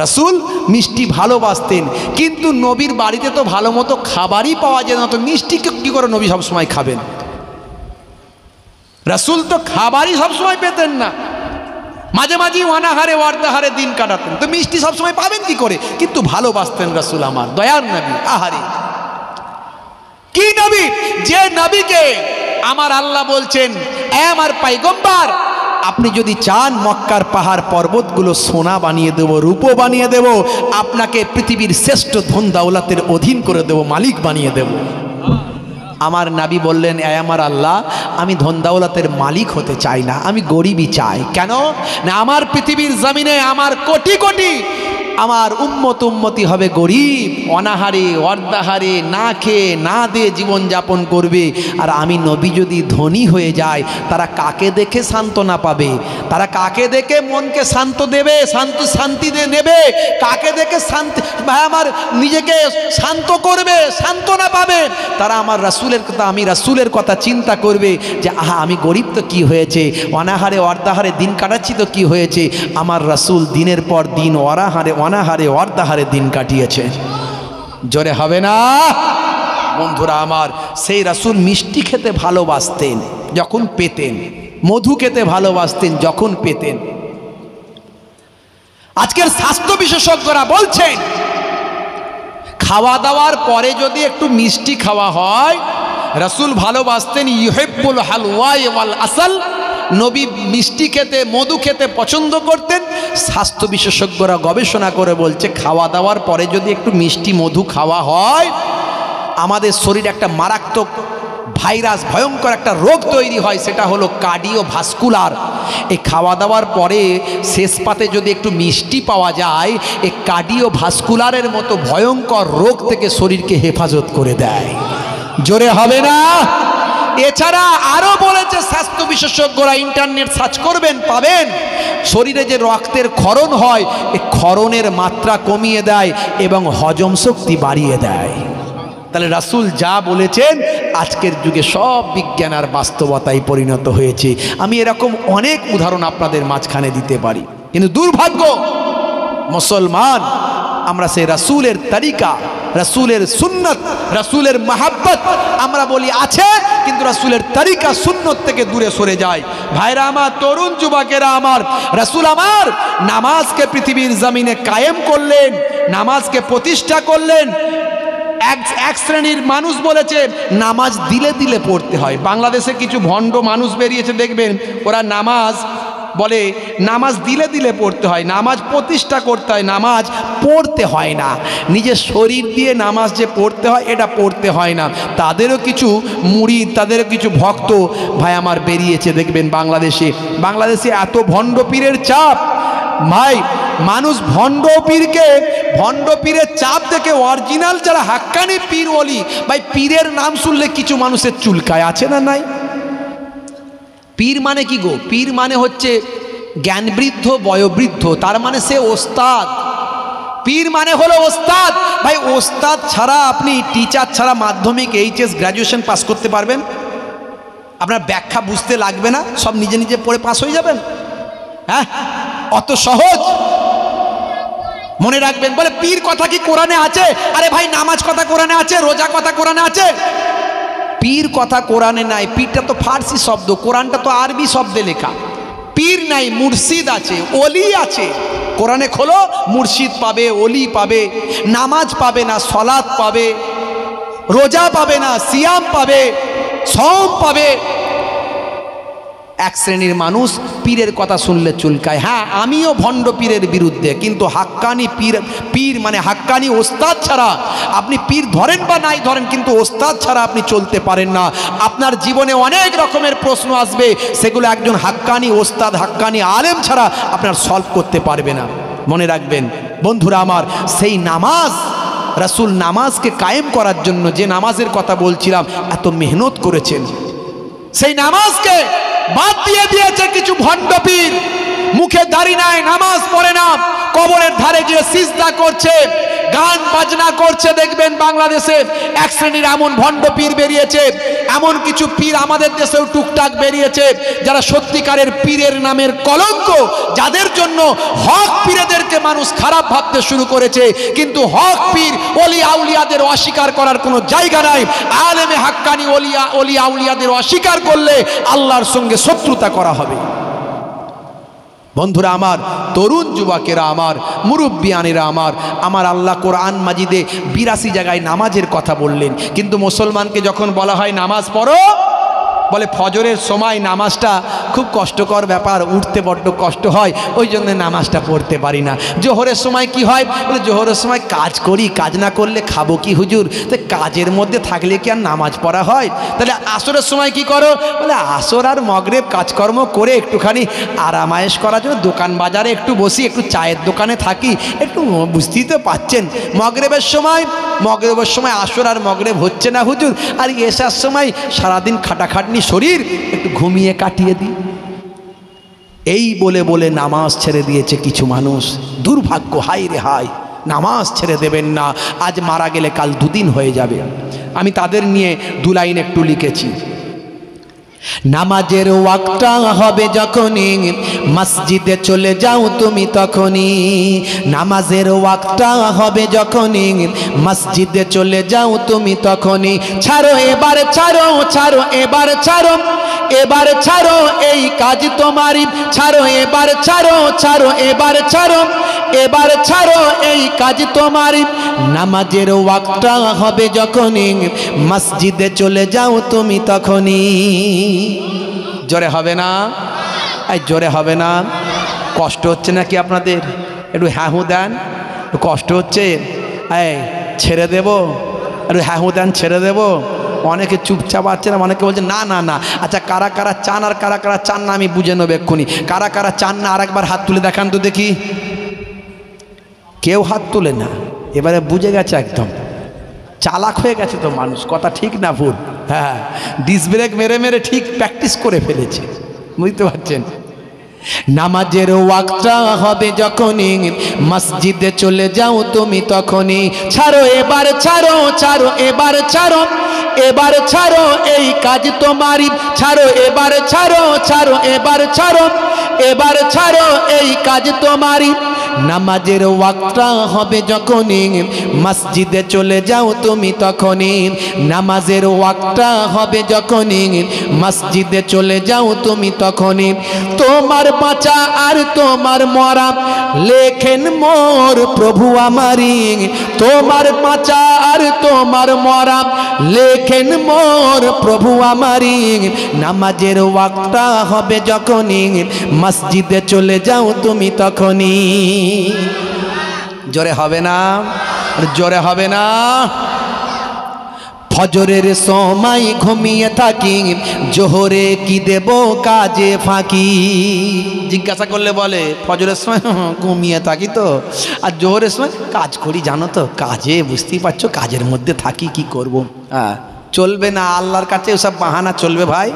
রাসূল মিষ্টি ভালোবাসতেন, কিন্তু নবীর বাড়িতে তো ভালো মতো খাবারই পাওয়া যায় না, তো মিষ্টি কি করে নবী সবসময় খাবেন? রাসূল তো খাবারই সবসময় পেতেন না, মাঝে মাঝে অনাহারে অর্ধাহারে দিন কাটাতেন, তো মিষ্টি সবসময় পাবেন কি করে? কিন্তু ভালোবাসতেন রাসূল, আমার দয়ার নবী। আহারে কি নবী, যে নবীকে আমার আল্লাহ বলছেন এ আমার পয়গম্বর, আপনি যদি চান মক্কার পাহাড় পর্বতগুলো সোনা বানিয়ে দেব, রূপো বানিয়ে দেব, আপনাকে পৃথিবীর শ্রেষ্ঠ ধন দৌলতের অধীন করে দেব, মালিক বানিয়ে দেব। আমার নবী বললেন এ আমার আল্লাহ, আমি ধন দৌলতের মালিক হতে চাই না, আমি গরিবই চাই। কেন না, আমার পৃথিবীর জমিনে আমার কোটি কোটি আমার উম্মতি হবে গরিব, অনাহারে অর্ধাহারে না খেয়ে না দিয়ে জীবনযাপন করবে। আর আমি নবী যদি ধনী হয়ে যায়, তারা কাকে দেখে সান্ত্বনা পাবে? তারা কাকে দেখে মনকে শান্ত দেবে, শান্তি নেবে? কাকে দেখে শান্তি ভাই আমার নিজেকে শান্ত করবে, সান্ত্বনা পাবে? তারা আমার রাসূলের কথা, আমি রাসূলের কথা চিন্তা করবে যে আহা আমি গরিব তো কি হয়েছে, অনাহারে অর্ধাহারে দিন কাটাচ্ছি তো কি হয়েছে, আমার রাসূল দিনের পর দিন অনাহারে অর্ধাহারে দিন কাটিয়েছে। জোরে হবে না? বন্ধুরা আমার, সেই রাসূল মিষ্টি খেতে ভালোবাসতেন যখন পেতেন, মধু খেতে ভালোবাসতেন যখন পেতেন। আজকের স্বাস্থ্য বিশেষজ্ঞরা বলছেন খাওয়া দাওয়ার পরে যদি একটু মিষ্টি খাওয়া হয়, রাসূল ভালোবাসতেন ইউহিব্বুল হালওয়া ওয়াল আসাল, নবী মিষ্টি খেতে মধু খেতে পছন্দ করতেন। স্বাস্থ্য বিশেষজ্ঞরা গবেষণা করে বলছে খাওয়া দাওয়ার পরে যদি একটু মিষ্টি মধু খাওয়া হয়, আমাদের শরীরে একটা মারাত্মক ভাইরাস, ভয়ঙ্কর একটা রোগ তৈরি হয়, সেটা হলো কার্ডিওভাস্কুলার। এই খাওয়া দাওয়ার পরে শেষ পাতে যদি একটু মিষ্টি পাওয়া যায়, এই কার্ডিওভাস্কুলারের মতো ভয়ঙ্কর রোগ থেকে শরীরকে হেফাজত করে দেয়। জোরে হবে না? এছাড়া আরো বলেছে স্বাস্থ্য বিশেষজ্ঞরা, ইন্টারনেট সার্চ করবেন পাবেন, শরীরে যে রক্তের ক্ষরণ হয়, এই ক্ষরণের মাত্রা কমিয়ে দেয় এবং হজম শক্তি বাড়িয়ে দেয়। তাহলে রাসূল যা বলেছেন আজকের যুগে সব বিজ্ঞান আর বাস্তবতায় পরিণত হয়েছে। আমি এরকম অনেক উদাহরণ আপনাদের মাঝখানে দিতে পারি, কিন্তু দুর্ভাগ্য মুসলমান আমরা সেই রাসূলের তরিকা, রাসূলের সুন্নত, রাসূলের মাহাব্বত আমরা বলি আছে, কিন্তু রাসূলের তরিকা সুন্নত থেকে দূরে সরে যায়। ভাইরা আমার, তরুণ যুবকেরা আমার, রাসূল আমার নামাজকে পৃথিবীর জমিনে কায়েম করলেন, নামাজকে প্রতিষ্ঠা করলেন। এক শ্রেণীর মানুষ বলেছে নামাজ দিলে দিলে পড়তে হয়। বাংলাদেশে কিছু ভণ্ড মানুষ বেরিয়েছে দেখবেন, ওরা নামাজ বলে নামাজ দিলে দিলে পড়তে হয়, নামাজ প্রতিষ্ঠা করতে হয়, নামাজ পড়তে হয় না, নিজের শরীর দিয়ে নামাজ যে পড়তে হয় এটা পড়তে হয় না। তাদেরও কিছু মুরিদ, তাদেরও কিছু ভক্ত ভাই আমার বেরিয়েছে দেখবেন বাংলাদেশে এত ভণ্ড পীরের চাপ। ভাই মানুষ ভণ্ড পীরের চাপ দেখে অরিজিনাল যারা হাক্কানি পীর ওলি, ভাই পীরের নাম শুনলে কিছু মানুষের চুলকায়, আছে না নাই? পীর মানে কি গো? পীর মানে হচ্ছে জ্ঞানবৃদ্ধ বয়োবৃদ্ধ, তার মানে সে ওস্তাদ। পীর মানে হলো ওস্তাদ। ভাই ওস্তাদ ছাড়া, আপনি টিচার ছাড়া মাধ্যমিক এইচএস গ্র্যাজুয়েশন পাস করতে পারবেন? আপনার ব্যাখ্যা বুঝতে লাগবে না, সব নিজে নিজে পড়ে পাস হয়ে যাবেন? হ্যাঁ, অত সহজ? মনে রাখবেন। বলে পীর কথা কি কোরআনে আছে? আরে ভাই নামাজ কথা কোরআনে আছে, রোজা কথা কোরআনে আছে, পীর কথা কোরআনে নাই। পীরটা তো ফার্সি শব্দ, কোরআনটা তো আরবি শব্দে লেখা। পীর নাই, মুর্শিদ আছে, ওলি আছে। কোরআনে খোলো, মুর্শিদ পাবে, ওলি পাবে। নামাজ পাবে না, সলাত পাবে, রোজা পাবে না, সিয়াম পাবে, সওম পাবে। এক শ্রেণীর মানুষ পীরের কথা শুনলে চুলকায়। হ্যাঁ, আমিও ভণ্ড পীরের বিরুদ্ধে, কিন্তু হাক্কানি পীর মানে হাক্কানি ওস্তাদ ছাড়া আপনি পীর ধরেন বা নাই ধরেন, কিন্তু ওস্তাদ ছাড়া আপনি চলতে পারেন না। আপনার জীবনে অনেক রকমের প্রশ্ন আসবে, সেগুলো একজন হাক্কানি ওস্তাদ হাক্কানি আলেম ছাড়া আপনার সলভ করতে পারবে না। মনে রাখবেন বন্ধুরা আমার, সেই নামাজ রাসূল নামাজকে কায়েম করার জন্য যে নামাজের কথা বলছিলাম এত মেহনত করেছেন, সেই নামাজকে বাদ দিয়ে দিয়েছে কিছু ভণ্ড পীর। মুখে দাড়ি নাই, নামাজ পড়ে না, কবরের ধারে গিয়ে সিজদা করছে, গান বাজনা করছে। দেখবেন বাংলাদেশে এক শ্রেণীর এমন ভণ্ড পীর বেরিয়েছে, এমন কিছু পীর আমাদের দেশেও টুকটাক বেরিয়েছে যারা সত্যিকারের পীরের নামের কলঙ্ক, যাদের জন্য হক পীরেদেরকে মানুষ খারাপ ভাবতে শুরু করেছে। কিন্তু হক পীর ওলি আউলিয়াদের অস্বীকার করার কোনো জায়গা নাই। আলেমে হাক্কানি ওলি আউলিয়াদের অস্বীকার করলে আল্লাহর সঙ্গে শত্রুতা করা হবে। বন্ধুরা আমার, তরুণ যুবকেরা আমার, মুরব্বিয়ানেরা আমার আল্লাহ কোরআন মাজিদে 82 জায়গায় নামাজের কথা বললেন। কিন্তু মুসলমানকে যখন বলা হয় নামাজ পড়ো, বলে ফজরের সময় নামাজটা খুব কষ্টকর ব্যাপার, উঠতে বড্ড কষ্ট হয়, ওই জন্য নামাজটা পড়তে পারি না। জোহরের সময় কি হয়, বলে জোহরের সময় কাজ করি, কাজ না করলে খাবো কি হুজুর, তো কাজের মধ্যে থাকলে কি আর নামাজ পড়া হয়? তাহলে আসরের সময় কি করো, বলে আসর আর মগরিব কাজকর্ম করে একটুখানি আরামায়েশ করার জন্য দোকান বাজারে একটু বসি, একটু চায়ের দোকানে থাকি, একটু বুঝতেই তো পাচ্ছেন। মগরিবের সময় আসর আর মগরিব হচ্ছে না হুজুর, আর এশার সময় সারাদিন খাটাখাটনি শরীর, একটু ঘুমিয়ে কাটিয়ে দিই। এই বলে বলে নামাজ ছেড়ে দিয়েছে কিছু মানুষ। দুর্ভাগ্য, হাই রে হাই, নামাজ ছেড়ে দেবেন না। আজ মারা গেলে কাল 2 দিন হয়ে যাবে। আমি তাদের নিয়ে 2 লাইন একটু লিখেছি। নামাজের ওয়াক্তটা হবে যখনই মসজিদে চলে যাও তুমি তখনই। নামাজের ওয়াক্তটা হবে যখনই মসজিদে চলে যাও তুমি তখনই। ছাড়ো এবার ছাড়ো, ছাড়ো এবার ছাড়ো, এবার ছাড়ো এই কাজ তোমারই। ছাড়ো এবার ছাড়ো, ছাড়ো এবার ছাড়ো, এবার ছাড়ো এই কাজ তোমারই। নামাজের ওয়াক্তটা হবে যখনই মসজিদে চলে যাও তুমি তখনই। জোরে হবে না? এই জোরে হবে না? কষ্ট হচ্ছে নাকি আপনাদের? একটু হ্যাঁ হু দেন। কষ্ট হচ্ছে? এই ছেড়ে দেব? একটু হ্যাঁ হু দেন, ছেড়ে দেব? অনেকে চুপচাপ আছে না, অনেকে বলছে না না না। আচ্ছা, কারা কারা চান আর কারা কারা চান না আমি বুঝে নেবো এক্ষুনি। কারা কারা চান না আরেকবার হাত তুলে দেখান তো দেখি। কেউ হাত তুলে না, এবারে বুঝে গেছে একদম। চালাক হয়ে গেছে তো মানুষ, কথা ঠিক না ভুল? হ্যাঁ, ডিস ব্রেক মেরে মেরে ঠিক প্র্যাকটিস করে ফেলেছে, বুঝতে পারছেন? নামাজের ওয়াক্তটা হবে যখনই মসজিদে চলে যাও তুমি তখনই। ছাড়ো এবার ছাড়ো, ছাড়ো এবার ছাড়ো, এবার ছাড়ো এই কাজ তোমারই। ছাড়ো এবার ছাড়ো, ছাড়ো এবার ছাড়ো, এবার ছাড়ো এই কাজ তোমারই। নামাজের ওয়াক্তটা হবে যখনই মসজিদে চলে যাও তুমি তখনই। নামাজের ওয়াক্তটা হবে যখনই মসজিদে চলে যাও তুমি তখনই। তোমার বাঁচা আর তোমার মরা লেখেন মোর প্রভু আমারি। তোমার বাঁচা আর তোমার মরা লেখেন মোর প্রভু আমারি। নামাজের ওয়াক্তটা হবে যখনই মসজিদে চলে যাও তুমি তখনই। জোরে হবে না? জোরে হবে না? ফজরের সময় ঘুমিয়ে থাকি, জোহরে কি দেব কাজে ফাঁকি। জিজ্ঞাসা করলে বলে ফজরের সময় ঘুমিয়ে থাকি তো, আর জোহরের সময় কাজ করি জানো তো, কাজে বুঝতেই পারছো, কাজের মধ্যে থাকি, কি করব। হ্যাঁ, চলবে না। আল্লাহর কাছে ওসব বাহানা চলবে ভাই?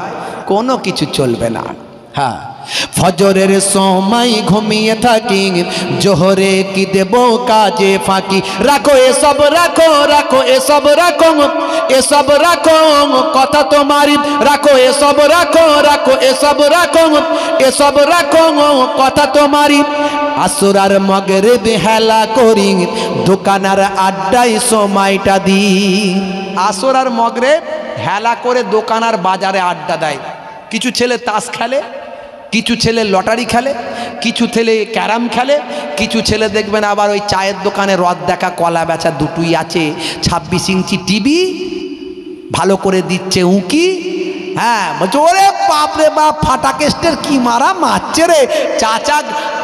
কোনো কিছু চলবে না। হ্যাঁ, ফজরের সময় ঘুমিয়ে থাকি, জোহরে কি দেব কাজে ফাঁকি। রাখো এসব রাখো, রাখো এসব রাখো, এসব রাখো কথা তোমারই। রাখো এসব রাখো, রাখো এসব রাখো, এসব রাখো কথা তোমারই। আসর আর মগরিব হেলা করি, দোকানার আড্ডায় সময়টা দিই। আসর আর মগরিব হেলা করে দোকান আর বাজারে আড্ডা দেয়। কিছু ছেলে তাস খেলে, কিছু ছেলে লটারি খেলে, কিছু ছেলে ক্যারাম খেলে, কিছু ছেলে দেখবেন আবার ওই চায়ের দোকানে রদ দেখা কলা বেচা দুটোই আছে। 26 ইঞ্চি টিভি ভালো করে দিচ্ছে উঁকি, হ্যাঁ বলছে ওরে বাপরে বাপ, ফাটা কেস্টের কি মারা মারছে রে। চাচা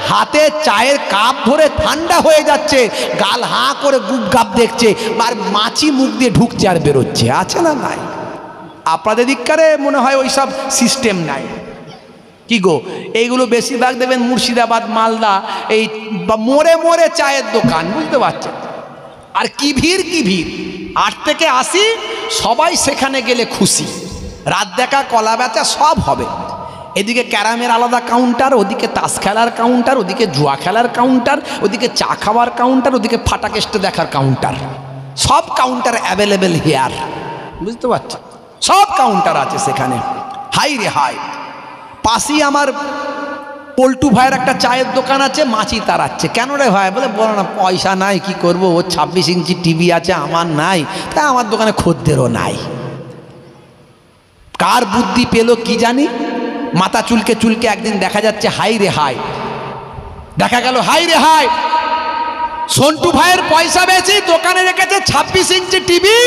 হাতে চায়ের কাপ ধরে ঠান্ডা হয়ে যাচ্ছে, গাল হাঁ করে গুপ গাপ দেখছে, আর মাছি মুখ দিয়ে ঢুকছে আর বেরোচ্ছে। আছে না নাই? আপনাদের দিককারে মনে হয় ওই সব সিস্টেম নাই কি গো? এইগুলো বেশিরভাগ দেবেন মুর্শিদাবাদ, মালদা, এই মোড়ে মোড়ে চায়ের দোকান, বুঝতে পারছেন? আর কি ভিড়, কি ভিড়! 8 থেকে 80 সবাই সেখানে গেলে খুশি। রাত দেখা, কলা বেচা সব হবে। এদিকে ক্যারামের আলাদা কাউন্টার, ওদিকে তাস খেলার কাউন্টার, ওদিকে জুয়া খেলার কাউন্টার, ওদিকে চা খাওয়ার কাউন্টার, ওদিকে ফাটা কেস্টে দেখার কাউন্টার। সব কাউন্টার অ্যাভেলেবেল হেয়ার, বুঝতে পারছেন? সব কাউন্টার আছে সেখানে। হাই রে হাই! পাশেই আমার পল্টু ভাইয়ের একটা চায়ের দোকান আছে, মাছি তাড়াচ্ছে। কেন রে ভাই? বলে বলো না, পয়সা নাই, কি করব, ও 26 ইঞ্চি টিভি আছে, আমার নাই, তাই আমার দোকানে খদ্দেরও নাই। কার বুদ্ধি পেল কি জানি, মাথা চুলকে চুলকে একদিন দেখা যাচ্ছে হাই রে হাই, দেখা গেল হাই রে হাই, সন্টু ভাইয়ের পয়সা বেশি, দোকানে রেখেছে 26 ইঞ্চি টিভি,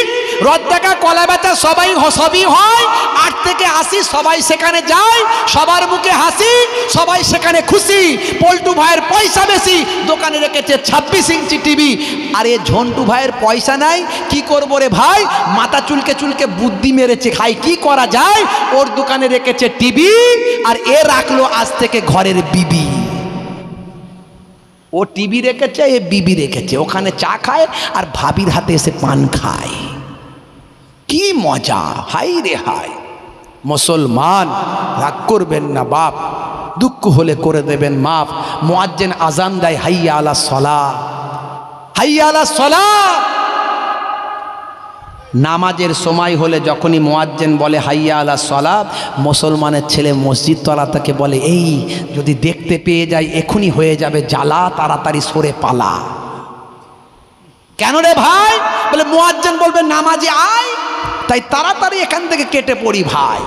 রদ দেখা, কলা বেচা সবই হয়। 8 থেকে 80 সবাই সেখানে যায়, সবার মুখে হাসি, সবাই সেখানে খুশি। পল্টু ভাইয়ের পয়সা বেশি, দোকানে রেখেছে 26 ইঞ্চি টিভি। আর এ ঝন্টু ভাইয়ের পয়সা নাই, কি করবো রে ভাই? মাথা চুলকে চুলকে বুদ্ধি মেরেছে, খাই কি করা যায়? ওর দোকানে রেখেছে টিভি, আর এ রাখলো আজ থেকে ঘরের বিবি। ও টিভি রেখেছে, এ বিবি রেখেছে, ওখানে চা খায় আর ভাবির হাতে এসে পান খায়। কি মজা! হাই রে হাই! মুসলমান, রাগ করবেন না বাপ, দুঃখ হলে করে দেবেন মাফ। মুয়াজ্জিন আজান দেয়, হাইয়া আলাস সালাহ, হাইয়া আলাস সালাহ। নামাজের সময় হলে যখনই মুয়াজ্জিন বলে হাইয়া আলাস সালাহ, মুসলমানের ছেলে মসজিদ তলা থেকে বলে, এই যদি দেখতে পেয়ে যায় এখনই হয়ে যাবে জ্বালা, তাড়াতাড়ি সরে পালা। কেন রে ভাই? বলে মুয়াজ্জিন বলবে নামাজে আয়, তাই তাড়াতাড়ি এখান থেকে কেটে পড়ি ভাই।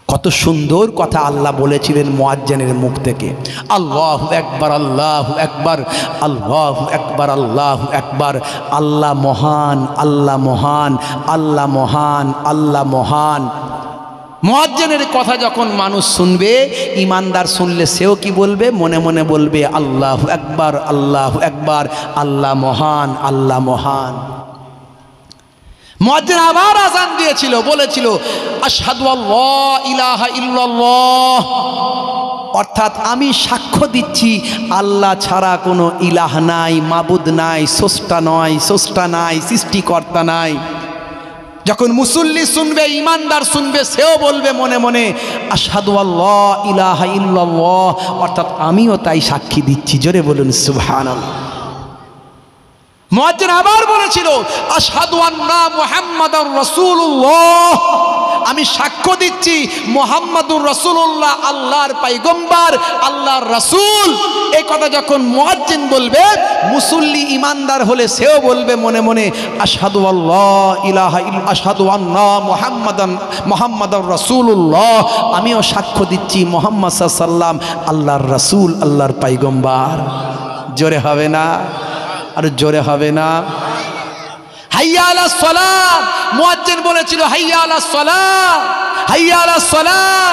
কত সুন্দর কথা আল্লাহ বলেছিলেন মুয়াজ্জিনের মুখ থেকে। আল্লাহু আকবার, আল্লাহু আকবার, আল্লাহু আকবার, আল্লাহু আকবার। আল্লাহ মহান, আল্লাহ মহান, আল্লাহ মহান, আল্লাহ মহান। মুয়াজ্জিনের কথা যখন মানুষ শুনবে, ইমানদার শুনলে সেও কি বলবে? মনে মনে বলবে আল্লাহু আকবার, আল্লাহু আকবার, আল্লাহ মহান, আল্লাহ মহান। মুয়াজ্জিন আবার আযান দিয়েছিল, বলেছিল আশহাদু আল্লা ইলাহা ইল্লাল্লাহ, অর্থাৎ আমি সাক্ষ্য দিচ্ছি আল্লাহ ছাড়া কোনো ইলাহ নাই, মাবুদ নাই, স্রষ্টা নয়, স্রষ্টা নাই, সৃষ্টিকর্তা নাই। যখন মুসল্লি শুনবে, ইমানদার শুনবে, সেও বলবে মনে মনে আশহাদু আল্লা ইলাহা ইল্লাল্লাহ, অর্থাৎ আমিও তাই সাক্ষী দিচ্ছি। জোরে বলুন সুবহানাল্লাহ। মুয়াজ্জিন আবার বলেছিল আশহাদু আন্না মুহাম্মাদুর রাসূলুল্লাহ, আমি সাক্ষ্য দিচ্ছি মুহাম্মাদুর রাসূলুল্লাহ আল্লাহর পয়গম্বর, আল্লাহর রাসূল। এই কথা যখন মুয়াজ্জিন বলবে, মুসল্লি ইমানদার হলে সেও বলবে মনে মনে আশহাদু আল্লা ইলাহা ইল্লাল্লাহ, আশহাদু আন্না মুহাম্মাদুর রাসূলুল্লাহ, আমিও সাক্ষ্য দিচ্ছি মুহাম্মদ সাল্লাল্লাহু আলাইহি ওয়াসাল্লাম আল্লাহর রাসূল, আল্লাহর পয়গম্বর। জোরে হবে না? আর জোরে হবে না? হাইয়া আলাস সালাহ, মুয়াজ্জিন বলেছিল হাইয়া আলাস সালাহ, হাইয়া আলাস সালাহ।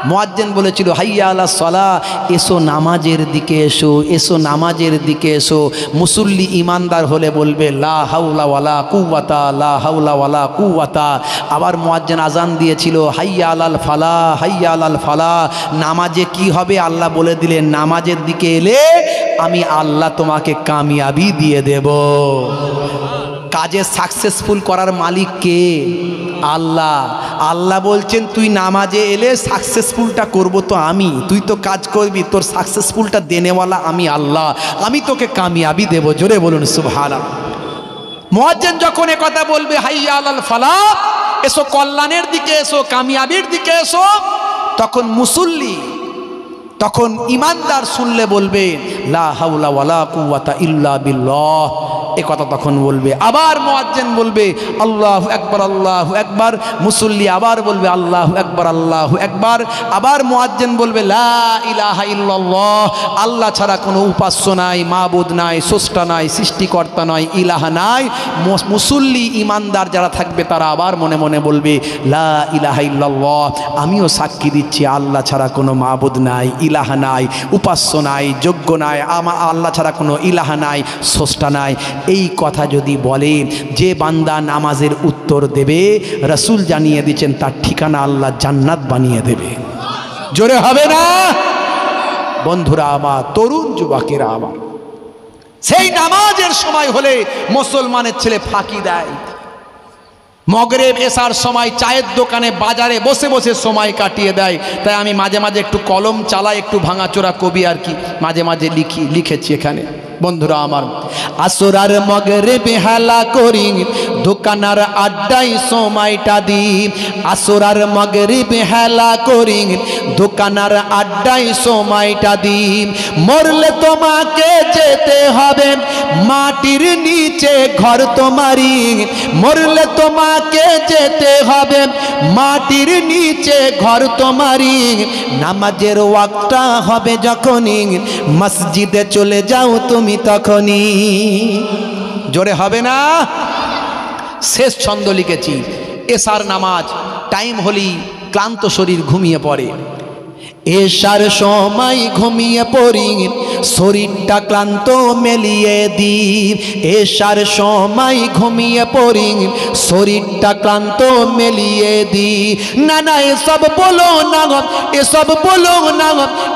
মুয়াজ্জিন বলেছিল হাইয়া আলাস সালাহ, এসো নামাজের দিকে এসো, এসো নামাজের দিকে এসো। মুসল্লি ইমানদার হলে বলবে লা হাওলা ওয়ালা কুওয়াতা, লা হাওলা ওয়ালা কুওয়াতা। আবার মুয়াজ্জিন আজান দিয়েছিল হাইয়া আলাল ফালাহ, হাইয়া আলাল ফালাহ। নামাজে কি হবে আল্লাহ বলে দিলেন, নামাজের দিকে এলে আমি আল্লাহ তোমাকে কামিয়াবি দিয়ে দেব। কাজে সাকসেসফুল করার মালিক কে? আল্লাহ। আল্লাহ বলছেন তুই নামাজে এলে সাকসেসফুলটা করব তো আমি, তুই তো কাজ করবি, তোর সাকসেসফুলটা দেনেওয়ালা আমি আল্লাহ, আমি তোকে কামিয়াবি দেব। জোরে বলুন সুবহানাল্লাহ। মুয়াজ্জিন যখন কথা বলবে হাইয়া আলাল ফালাহ, এসো কল্যাণের দিকে এসো, কামিয়াবির দিকে এসো, তখন মুসল্লি, তখন ইমানদার শুনলে বলবে লা হাওলা ওয়ালা কুওয়াতা ইল্লা বিল্লাহ, এ কথা তখন বলবে। আবার মুয়াজ্জিন বলবে আল্লাহু আকবার আল্লাহু আকবার, মুসল্লি আবার বলবে আল্লাহু আকবার আল্লাহু আকবার। আবার মুয়াজ্জিন বলবে লা ইলাহা ইল্লাল্লাহ, আল্লাহ ছাড়া কোনো উপাস্য নাই, মাবুদ নাই, স্রষ্টা নাই, সৃষ্টিকর্তা নাই, ইলাহা নাই। মুসল্লি ইমানদার যারা থাকবে তারা আবার মনে মনে বলবে লা ইলাহা ইল্লাল্লাহ, আমিও সাক্ষী দিচ্ছি আল্লাহ ছাড়া কোনো মাবুদ নাই, ইলাহা নাই, উপাস্য নাই, যোগ্য নাই, আল্লাহ ছাড়া কোনো ইলাহা নাই, স্রষ্টা নাই। এই কথা যদি বলে, যে বান্দা নামাজের উত্তর দেবে, রাসূল জানিয়ে দিচ্ছেন তার ঠিকানা আল্লাহ জান্নাত বানিয়ে দেবে। জোরে হবে না? বন্ধুরা আমার, তরুণ যুবকেরা আমার, সেই নামাজের সময় হলে মুসলমানের ছেলে ফাঁকি দেয়। মগরিব এশার সময় চায়ের দোকানে বাজারে বসে বসে সময় কাটিয়ে দেয়। তাই আমি মাঝে মাঝে একটু কলম চালাই, একটু ভাঙাচোরা কবি আর কি মাঝে মাঝে লিখেছি এখানে। বন্ধুরা আমার, আসরার মগরিব হেলা করি, দোকানার আড্ডায় সময়টা দিই। আসরার মগরিব হেলা করি, দোকানার আড্ডায় সময়টা দিই। মরলে তোমাকে যেতে হবে মাটির নিচে ঘর তোমারই, মরলে তোমাকে যেতে হবে মাটির নিচে ঘর তোমারই। নামাজের ওয়াক্তটা হবে যখনই, মসজিদে চলে যাও তুমি তখনই। জোরে হবে না? শেষ ছন্দ লিখেছি, এশার নামাজ টাইম হলেই ক্লান্ত শরীর ঘুমিয়ে পড়ে। এশার সময় ঘুমিয়ে পড়ি, শরীরটা ক্লান্ত মেলিয়ে দিই। এশার সময় ঘুমিয়ে পড়ি, শরীরটা ক্লান্ত মেলিয়ে দিই। না না এসব বলো না, এসব বলো না,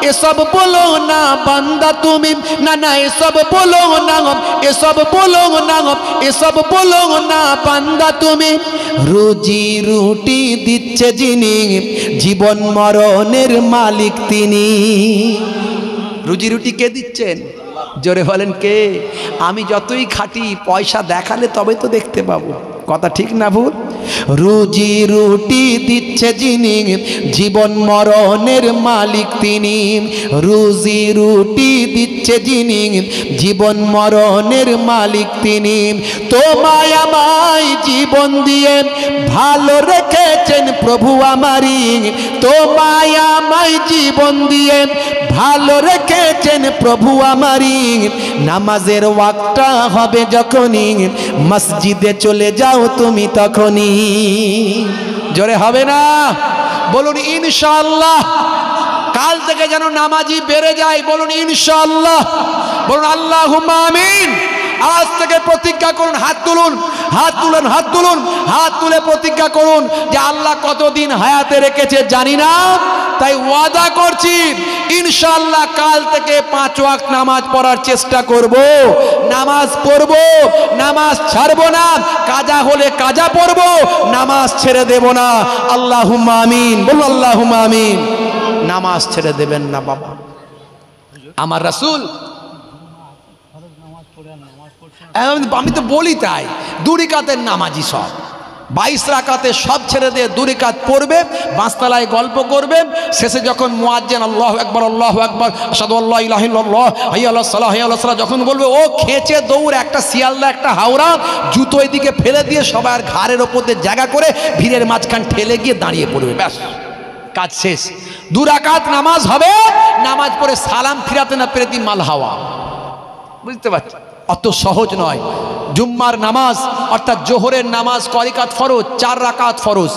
এসব বলো না বান্দা তুমি। না না এসব বলো না, এসব বলো না, এসব বলো না বান্দা তুমি। রুজি রুটি দিচ্ছে যিনি, জীবন মরণের মালিক তিনি। রুজি রুটি কে দিচ্ছেন? জোরে বলেন কে? আমি যতই খাটি, পয়সা দেখালে তবে তো দেখতে পাবো। কথা ঠিক না ভুল? রুজি রুটি দিচ্ছে যিনি, জীবন মরণের মালিক তিনি। রুজি রুটি দিচ্ছে যিনি, জীবন মরণের মালিক তিনি। তোমায় আমায় জীবন দিয়ে ভালো রেখেছেন প্রভু আমারই। তোমায় আমায় জীবন দিয়ে ভালো রেখেছেন প্রভু আমারই। নামাজের ওয়াক্তটা হবে যখনই, মসজিদে চলে যাও তুমি তখনই। জোরে হবে না? বলুন ইনশাআল্লাহ। কাল থেকে যেন নামাজি বেড়ে যায়, বলুন ইনশাআল্লাহ। বলুন আল্লাহুম্মা আমিন। আজ থেকে প্রতিজ্ঞা করুন, হাত তুলুন, হাত তুলুন, হাত তুলুন, হাত তুলে প্রতিজ্ঞা করুন যে আল্লাহ কতদিন হায়াতে রেখেছে জানি না, তাই ওয়াদা করছি ইনশাআল্লাহ কাল থেকে 5 ওয়াক্ত নামাজ পড়ার চেষ্টা করব, নামাজ পড়ব, নামাজ ছাড়বো না, কাজা হলে কাজা পড়ব, নামাজ ছেড়ে দেব না। আল্লাহুম্মা আমিন। বলুন আল্লাহুম্মা আমিন। নামাজ ছেড়ে দেবেন না বাবা। আমার রাসূল, আমি তো বলি তাই, 2 রাকাতের নামাজি সব 22 রাকাতে সব ছেড়ে দিয়ে 2 রাকাত পড়বে, বাঁশতলায় গল্প করবে। শেষে যখন মুয়াজ্জিন আল্লাহু আকবার আল্লাহু আকবার আশহাদু আল্লা ইলাহা ইল্লাল্লাহ হাইয়া আলাস সালাহ হাইয়া আলাস সালাহ যখন বলবে, ও খেঁচে দৌড়, একটা শিয়ালদা একটা হাওড়া, জুতো এদিকে ফেলে দিয়ে সবার ঘাড়ের ওপর দিয়ে জায়গা করে ভিড়ের মাঝখান ঠেলে গিয়ে দাঁড়িয়ে পড়বে, ব্যাস কাজ শেষ। 2 রাকাত নামাজ হবে, নামাজ পড়ে সালাম ফিরাতে না পেরে মাল হাওয়া। বুঝতে পারছি? অত সহজ নয়। জুম্মার নামাজ অর্থাৎ জোহরের নামাজ কয় রাকাত ফরজ? 4 রাকাত ফরজ।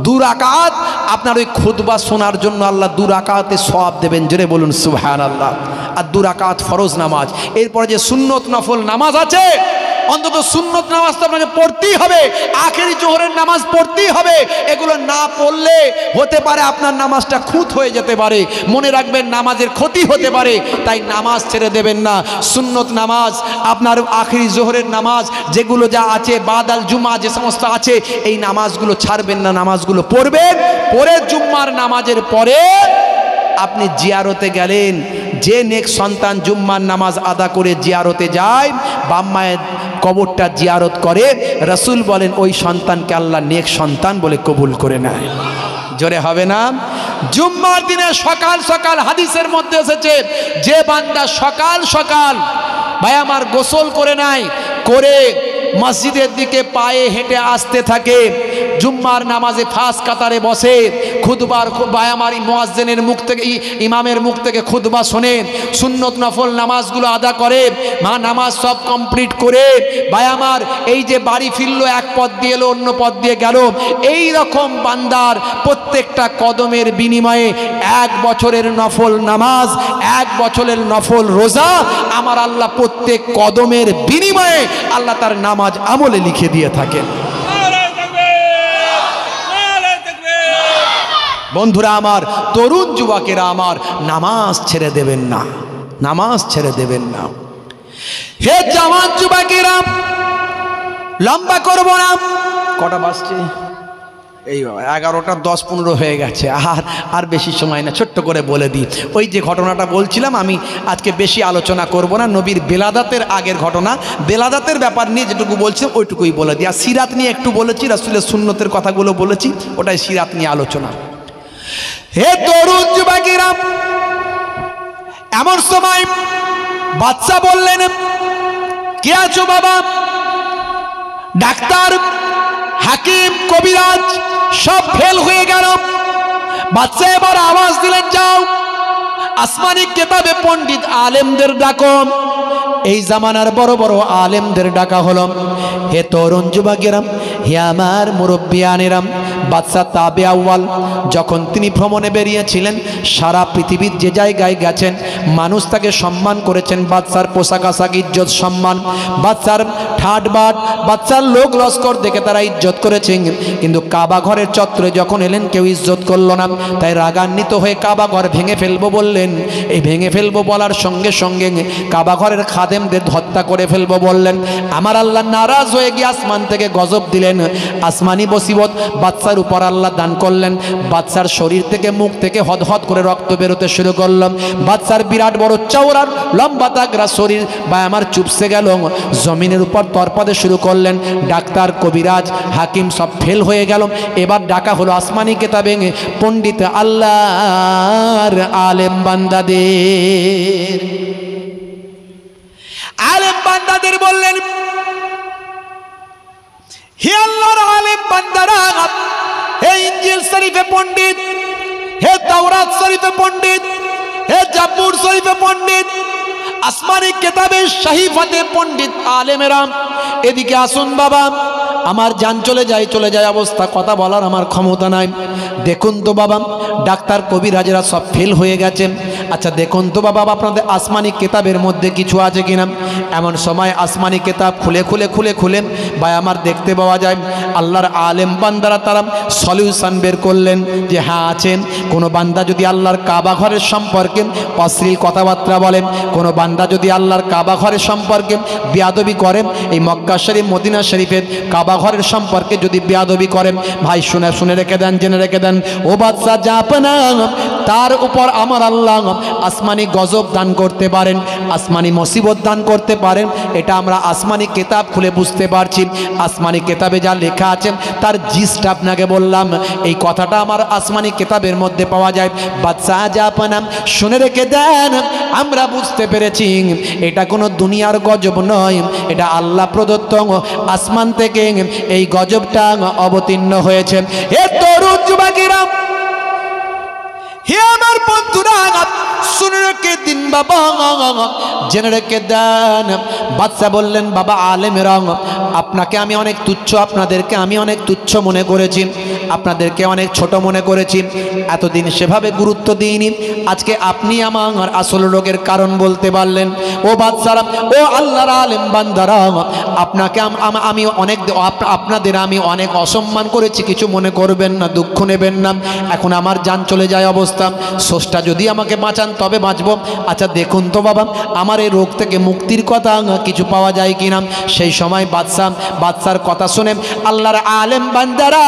2 রাকাত আপনার ওই খুতবা শোনার জন্য আল্লাহ 2 রাকাতে সওয়াব দেবেন। জোরে বলুন সুবহানাল্লাহ। আর 2 রাকাত ফরজ নামাজ। এরপরে যে সুন্নত নফল নামাজ আছে, অন্তত সুন্নত নামাজ তো আপনাকে পড়তেই হবে, আখেরি জোহরের নামাজ পড়তেই হবে। এগুলো না পড়লে হতে পারে আপনার নামাজটা খুঁত হয়ে যেতে পারে। মনে রাখবেন নামাজের ক্ষতি হতে পারে, তাই নামাজ ছেড়ে দেবেন না। সুন্নত নামাজ, আপনার আখেরি জোহরের নামাজ, যেগুলো যা আছে বাদাল জুমা যে সমস্ত আছে, এই নামাজগুলো ছাড়বেন না, নামাজগুলো পড়বেন। পরে জুম্মার নামাজের পরে আপনি জিয়ারতে গেলেন, যে নেক সন্তান জুম্মার নামাজ আদা করে জিয়ারতে যায়, বাপ মায়ের কবরটা জিয়ারত করে, রাসূল বলেন ওই সন্তানকে আল্লাহ নেক সন্তান বলে কবুল করে নেয়। জোরে হবে না? জুম্মার দিনে সকাল সকাল হাদিসের মধ্যে এসেছে, যে বান্দা সকাল সকাল ভাই আমার গোসল করে নাই, করে মসজিদের দিকে পায়ে হেঁটে আসতে থাকে। জুম্মার নামাজে ফার্স্ট কাতারে বসে খুতবার বায়ামারি মুয়াজ্জিনের মুখ থেকে ইমামের মুখ থেকে খুতবা শোনে, সুন্নত নফল নামাজগুলো আদা করে, নামাজ সব কমপ্লিট করে বায়ামার এই যে বাড়ি ফিরলো, এক পথ দিয়ে এলো অন্য পথ দিয়ে গেল। এই রকম বান্দার প্রত্যেকটা কদমের বিনিময়ে 1 বছরের নফল নামাজ, 1 বছরের নফল রোজা আমার আল্লাহ প্রত্যেক কদমের বিনিময়ে আল্লাহ তার নামাজ আমলে লিখে দিয়ে থাকেন। বন্ধুরা আমার, তরুণ যুবকেরা আমার, নামাজ ছেড়ে দেবেন না, নামাজ ছেড়ে দেবেন না। হে জওয়ান যুবকেরা, লম্বা করব না। কটা বাজছে? এই 11টা 10-15 হয়ে গেছে। আর বেশি সময় না, ছোট্ট করে বলে দিই। ওই যে ঘটনাটা বলছিলাম, আমি আজকে বেশি আলোচনা করব না। নবীর বেলাদাতের আগের ঘটনা, বেলাদাতের ব্যাপার নিয়ে যেটুকু বলছিলাম ওইটুকুই বলে দিই। আর সিরাত নিয়ে একটু বলেছি, রাসূলের সুন্নতের কথাগুলো বলেছি, ওটাই সিরাত নিয়ে আলোচনা। হে তরুণ যুবকেরা, এমন সময় বাচ্চা বললেন, কে আছো বাবা? ডাক্তার, হাকিম, কবিরাজ সব ফেল হয়ে গেল। বাচ্চা এবার আওয়াজ দিলেন, যাও আসমানি কেতাবে পণ্ডিত আলেমদের ডাকো। এই জামানার বড় বড় আলেমদের ডাকা হলো। হে তরুণ যুবকেরা, হে আমার মুরব্বিয়ানেরা, বাদশা তাবে আউয়াল যখন তিনি ভ্রমণে বেরিয়েছিলেন, সারা পৃথিবীর যে জায়গায় গেছেন মানুষ তাকে সম্মান করেছেন। বাদশার পোশাক আশাক, ইজ্জত সম্মান, বাদশার ঠাট বাট, বাদশার লোক লস্কর দেখে তারা ইজ্জত করেছেন। কিন্তু কাবা ঘরের চত্বরে যখন এলেন কেউ ইজ্জত করলো না। তাই রাগান্বিত হয়ে কাবা ঘর ভেঙে ফেলবো বললেন। এই ভেঙে ফেলবো বলার সঙ্গে সঙ্গে কাবা ঘরের খাদেমদের হত্যা করে ফেলবো বললেন। আমার আল্লাহ নারাজ হয়ে গিয়ে আসমান থেকে গজব দিলেন। আসমানি মুসিবত বাদশার উপর আল্লাহ দান করলেন। বাদশার শরীর থেকে, মুখ থেকে হদহদ করে রক্ত বেরোতে শুরু করলাম। বাদশার বিরাট বড় চওড়ার লম্বা তাগড়া শরীর বা আমার চুপসে গেল। জমিনের উপর তরপাতে শুরু করলেন। ডাক্তার, কবিরাজ, হাকিম সব ফেল হয়ে গেল। এবার ডাকা হলো আসমানি কেতাবে পণ্ডিত আল্লাহর আলেম বান্দাদের। আলেম বান্দাদের বললেন, হে আল্লাহর আলেম বান্দারা, হে ইনজিল শরীফে পণ্ডিত, হে তাওরাত শরীফে পণ্ডিত, হে জাবুর শরীফে পণ্ডিত, আসমানি কেতাবে সাহিফাতে পণ্ডিত আলেমেরা, এদিকে আসুন বাবা। আমার জান চলে যায় অবস্থা, কথা বলার আমার ক্ষমতা নাই। দেখুন তো বাবা, ডাক্তার কবিরাজেরা সব ফেল হয়ে গেছে। আচ্ছা দেখুন তো বাবা, আপনাদের আসমানি কেতাবের মধ্যে কিছু আছে কিনা। এমন সময় আসমানি কেতাব খুলে খুলে খুলে খুলে বা আমার দেখতে পাওয়া যায় আল্লাহর আলেম বান্দারা তারা সলিউশন বের করলেন যে হ্যাঁ আছেন। কোনো বান্দা যদি আল্লাহর কাবা ঘরের সম্পর্কে অশ্লীল কথাবার্তা বলেন, কোনো বান্দা যদি আল্লাহর কাবা ঘরের সম্পর্কে বেয়াদবি করেন, এই মক্কা শরীফ মদিনা শরীফের কাবা ঘরের সম্পর্কে যদি বেয়াদবি করেন, ভাই শুনে রেখে দেন, জেনে রেখে দেন, ও বাদশা জাপানা, তার উপর আমার আল্লাহ আসমানি গজব দান করতে পারেন, আসমানি মুসিবত দান করতে পারেন। এটা আমরা আসমানি কেতাব খুলে বুঝতে পারছি। আসমানি কেতাবে যা লেখা আছে তার জিস্টটা আপনাকে বললাম। এই কথাটা আমার আসমানি কেতাবের মধ্যে পাওয়া যায়। বাদশা জাপানা, শুনে রেখে দেন, আমরা বুঝতে পেরেছি এটা কোনো দুনিয়ার গজব নয়, এটা আল্লাহ প্রদত্ত আসমান থেকে এই গজবটা অবতীর্ণ হয়েছে। হে তরুণ যুবকেরা, হে আমার বন্ধুরা, শুনে রেখে দিন বাবা, জেনে রেখে দেন। বাদশা বললেন, বাবা আলেমেরা, আপনাকে আমি অনেক তুচ্ছ, আপনাদেরকে আমি অনেক তুচ্ছ মনে করেছি, আপনাদেরকে অনেক ছোট মনে করেছি, এতদিন সেভাবে গুরুত্ব দিইনি। আজকে আপনি আমার আসল রোগের কারণ বলতে পারলেন। ও বাদশারা, ও আল্লাহর আলেম বান্দারা, আপনাকে আমি অনেক, আপনাদের আমি অনেক অসম্মান করেছি, কিছু মনে করবেন না, দুঃখ নেবেন না। এখন আমার জান চলে যায় অবস্থা, স্রষ্টা যদি আমাকে বাঁচান তবে বাঁচব। আচ্ছা দেখুন তো বাবা, আমার এই রোগ থেকে মুক্তির কথা কিছু পাওয়া যায় কিনা। সেই সময় বাদশার কথা শুনে আল্লাহর আলেম বান্দারা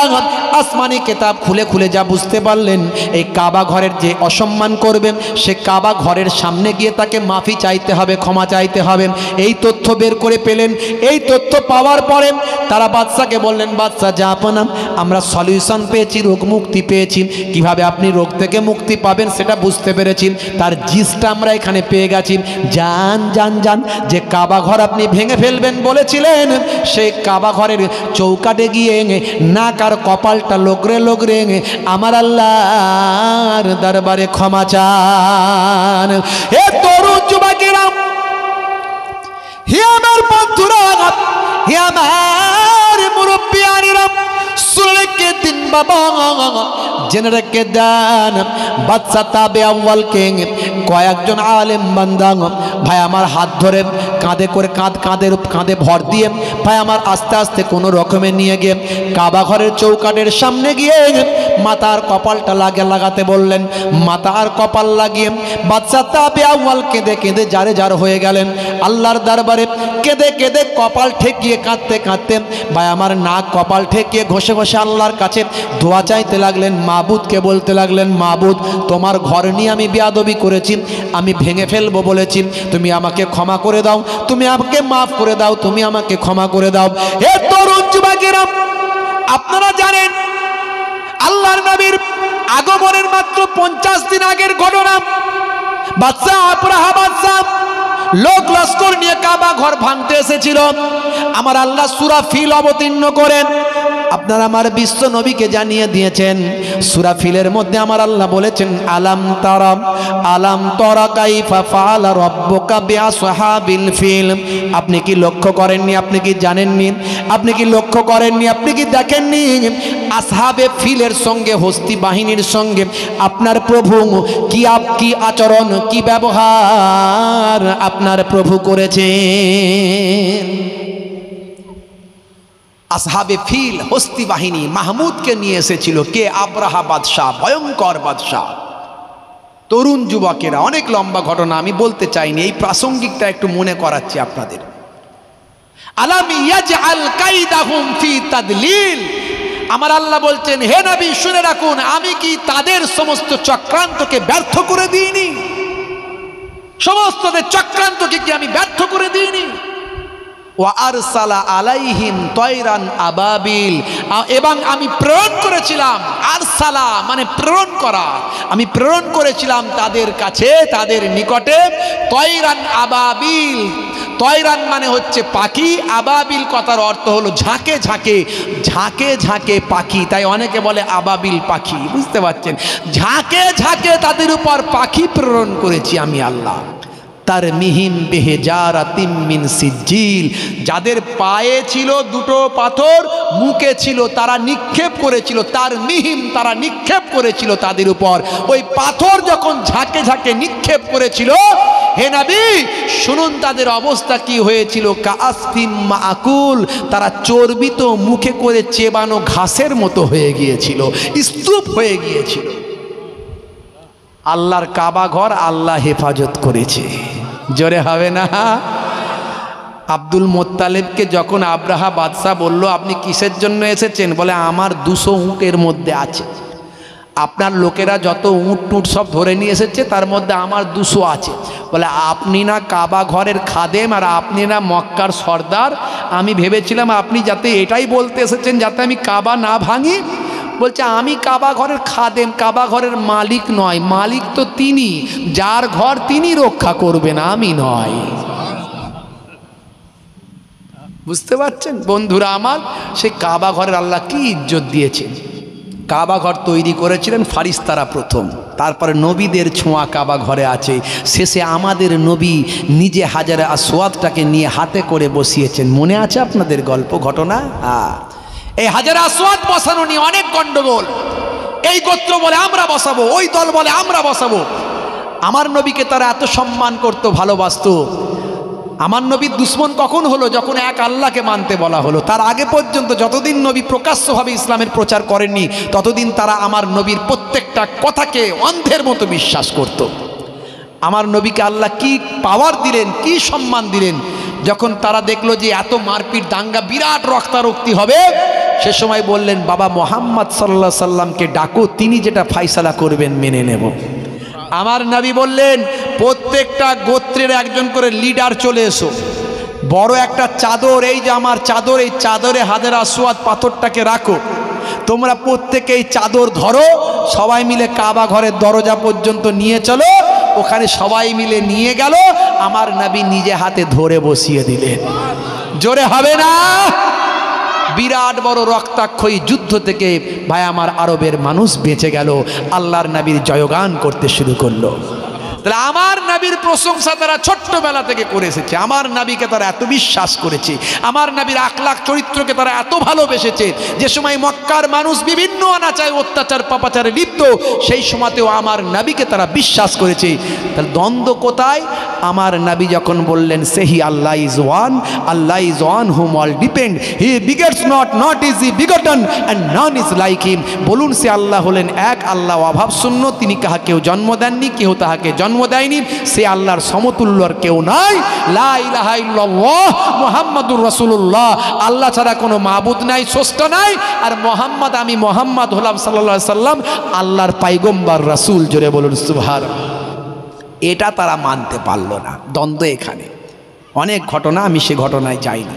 আসমানি কেতাব খুলে খুলে যা বুঝতে পারলেন, এই কাবা ঘরের যে অসম্মান করবে, সে কাবা ঘরের সামনে গিয়ে তাকে মাফি চাইতে হবে, ক্ষমা চাইতে হবে। এই তথ্য বের করে পেলেন। এই তথ্য পাওয়ার পরে তারা বাদশাকে বললেন, বাদশা জাপানা, আমরা সলিউশন পেয়েছি, রোগ মুক্তি পেয়েছি। কিভাবে আপনি রোগ থেকে মুক্তি পাবেন সেটা বুঝতে পেরেছি, তার জিসটা আমরা এখানে পেয়ে গেছি। যান যান যান, যে কাবা ঘর আপনি ভেঙে ফেলবেন বলেছিলেন, সেই কাবা ঘরের চৌকাটে গিয়ে নাক আর কপালটা লগড়ে লগড়ে আমার আল্লাহর দরবারে ক্ষমা চান। এ তরুণ যুবকেরা, হে আমার বন্ধুরা, হে আমার মুরব্বিয়ানেরা, শুনে রেখে দিন বাবা, জেনে রেখে দেন। বাদশা তাবে আউয়ালকে কয়েকজন আলেম বান্দা ভাই আমার হাত ধরে কাঁধে করে কাঁধে ভর দিয়ে ভাই আমার আস্তে আস্তে কোনো রকমে নিয়ে গিয়ে কাবা ঘরের চৌকাটের সামনে গিয়ে মাথার কপালটা লাগাতে বললেন। মাথার কপাল লাগিয়ে বাদশা তাবে আউয়াল কেঁদে কেঁদে জারে জার হয়ে গেলেন আল্লাহর দরবারে। কেঁদে কেঁদে কপাল ঠেকিয়ে কাঁদতে কাঁদতে ভাই আমার নাক কপাল ঠেকিয়ে ঘষে ঘষে আল্লাহর কাছে দোয়া চাইতে লাগলেন। মাবুদকে বলতে লাগলেন, মাবুদ, তোমার ঘর নিয়ে আমি বেয়াদবি করেছি, আমি ভেঙে ফেলবো বলেছি, তুমি আমাকে ক্ষমা করে দাও, তুমি আমাকে মাফ করে দাও, তুমি আমাকে ক্ষমা করে দাও। হে তরুণ যুবকেরা, আপনারা জানেন আল্লাহর নবীর আগমনের মাত্র 50 দিন আগের ঘটনা। বাদশা আবরাহা বাদশা লোক লস্কর নিয়ে কাবা ঘর ভাঙতে এসেছিল। আমার আল্লাহ সূরা ফিল অবতীর্ণ করেন, আপনারা আমার বিশ্ব নবীকে জানিয়ে দিয়েছেন। সূরা ফিলের মধ্যে আমার আল্লাহ বলেছেন, আলাম তারা কাইফা ফাআলা রাব্বুকা বিআসহাবিল ফিল। আপনি কি লক্ষ্য করেননি, আপনি কি জানেননি, আপনি কি লক্ষ্য করেননি, আপনি কি দেখেননি আসহাবে ফিলের সঙ্গে, হস্তি বাহিনীর সঙ্গে আপনার প্রভু কি আচরণ, কি ব্যবহার আপনার প্রভু করেছেন। আসহাবে ফিল হস্তি বাহিনী মাহমুদকে নিয়ে এসেছিল কে? আবরাহা বাদশাহ, ভয়ঙ্কর বাদশাহ। তরুণ যুবকেরা, অনেক লম্বা ঘটনা, আমি বলতে চাইনি, এই প্রাসঙ্গিকটা একটু মনে করাচ্ছি আপনাদের। আলাম ইয়াজআল কাইদাহুম ফি তাদলিল। আমার আল্লাহ বলছেন, হে নবী শুনে রাখুন, আমি কি তাদের সমস্ত চক্রান্তকে ব্যর্থ করে দিইনি? সমস্ত চক্রান্তকে কি আমি ব্যর্থ করে দিইনি? ওয়া আরসালা আলাইহিম তয়রান আবাবিল। এবং আমি প্রেরণ করেছিলাম, আরসালা মানে প্রেরণ করা, আমি প্রেরণ করেছিলাম তাদের কাছে, তাদের নিকটে তয়রান আবাবিল। তয়রান মানে হচ্ছে পাখি, আবাবিল কথার অর্থ হলো ঝাঁকে ঝাঁকে, ঝাঁকে ঝাঁকে পাখি, তাই অনেকে বলে আবাবিল পাখি, বুঝতে পারছেন? ঝাঁকে ঝাঁকে তাদের উপর পাখি প্রেরণ করেছি আমি আল্লাহ। তারমিহিম বিহিজারাতিম মিন সিজিল। যাদের পায়ে ছিল দুটো পাথর, মুখে ছিল, তারা নিক্ষেপ করেছিল, তারমিহিম তারা নিক্ষেপ করেছিল তাদের উপর। ওই পাথর যখন ঝাঁকে ঝাঁকে নিক্ষেপ করেছিল, হে নবী শুনুন তাদের অবস্থা কি হয়েছিল। কাআসফিম মাআকুল, তারা চর্বিত, মুখে করে চেবানো ঘাসের মতো হয়ে গিয়েছিল, স্তূপ হয়ে গিয়েছিল। আল্লাহর কাবা ঘর আল্লাহ হেফাজত করেছে, জোরে হবে না? আব্দুল মোত্তালেবকে যখন আবরাহা বাদশাহ বলল, আপনি কিসের জন্য এসেছেন? বলে, আমার 200 উটের মধ্যে আছে, আপনার লোকেরা যত উট টুট সব ধরে নিয়ে এসেছে তার মধ্যে আমার 200 আছে। বলে, আপনি না কাবা ঘরের খাদেম আর আপনি না মক্কার সর্দার? আমি ভেবেছিলাম আপনি যাতে এটাই বলতে এসেছেন যাতে আমি কাবা না ভাঙি। বলছে, আমি কাবা ঘরের খাদেম, কাবা ঘরের মালিক নয়, মালিক তো তিনি, যার ঘর তিনি রক্ষা করবেন, আমি নয়। বুঝতে পারছেন বন্ধুরা আমার? সে কাবা ঘরের আল্লাহ কি ইজ্জত দিয়েছেন। কাবা ঘর তৈরি করেছিলেন ফারিস্তারা প্রথম, তারপরে নবীদের ছোঁয়া কাবা ঘরে আছে। শেষে আমাদের নবী নিজে হাজারে আসওয়াদটাকে নিয়ে হাতে করে বসিয়েছেন। মনে আছে আপনাদের গল্প ঘটনা? এই হাজারে আসওয়াদ বসানো নিয়ে অনেক গন্ডগোল। এই গোত্র বলে আমরা বসাবো, ওই দল বলে আমরা বসাবো। আমার নবীকে তারা এত সম্মান করত, ভালোবাসতো। আমার নবীর দুশ্মন কখন হলো? যখন এক আল্লাহকে মানতে বলা হলো। তার আগে পর্যন্ত যতদিন নবী প্রকাশ্যভাবে ইসলামের প্রচার করেননি, ততদিন তারা আমার নবীর প্রত্যেকটা কথাকে অন্ধের মতো বিশ্বাস করত। আমার নবীকে আল্লাহ কি পাওয়ার দিলেন, কি সম্মান দিলেন। যখন তারা দেখলো যে এত মারপিট দাঙ্গা, বিরাট রক্তারক্তি হবে, সে সময় বললেন, বাবা মোহাম্মদ সাল্লাল্লাহু আলাইহি সাল্লামকে ডাকো, তিনি যেটা ফাইসালা করবেন মেনে নেব। আমার নবী বললেন, প্রত্যেকটা গোত্রের একজন করে লিডার চলে এসো, বড় একটা চাদর, এই যে আমার চাদর, এই চাদরে হাজারে আসওয়াদ পাথরটাকে রাখো, তোমরা প্রত্যেকে এই চাদর ধরো, সবাই মিলে কাবা ঘরের দরজা পর্যন্ত নিয়ে চলো, ওখানে সবাই মিলে নিয়ে গেল, আমার নবী নিজে হাতে ধরে বসিয়ে দিলেন। জোরে হবে না? বিরাট বড় রক্তাক্ষয়ী যুদ্ধ থেকে ভাই আমার আরবের মানুষ বেঁচে গেল, আল্লাহর নবীর জয়গান করতে শুরু করলো। তাহলে আমার নবীর প্রশংসা তারা ছোট্টবেলা থেকে করে এসেছে, আমার নবীকে তারা এত বিশ্বাস করেছে, আমার নবীর আখলাক চরিত্রকে তারা এত ভালোবেসেছে। যে সময় মক্কার মানুষ বিভিন্ন অনাচার অত্যাচার পাপাচারে লিপ্ত, সেই সময়তেও আমার নবীকে তারা বিশ্বাস করেছে। তাহলে দ্বন্দ্ব কোথায়? আমার নবী যখন বললেন সেহি Allah is one, Allah is one whom all depend, he begets not is he begotten and none is like him. বলুন সে আল্লাহ হলেন এক, আল্লাহ অভাব শূন্য, তিনি কাহাকেও জন্ম দেননি, কেউ তাহাকে জন্ম দেয়নি, সে আল্লাহর সমতুল্য আর কেউ নাই। লা ইলাহা ইল্লাল্লাহ মুহাম্মাদুর রাসূলুল্লাহ, আল্লাহ ছাড়া কোনো মাবুদ নাই, স্রষ্টা নাই, আর মোহাম্মদ, আমি মোহাম্মদ হলাম সাল্লাল্লাহু আলাইহি সাল্লাম আল্লাহর পয়গম্বর রাসূল। জোরে বলুন সুবহানাল্লাহ। এটা তারা মানতে পারল না। দ্বন্দ্ব এখানে অনেক ঘটনা, আমি সে ঘটনায় যাই না।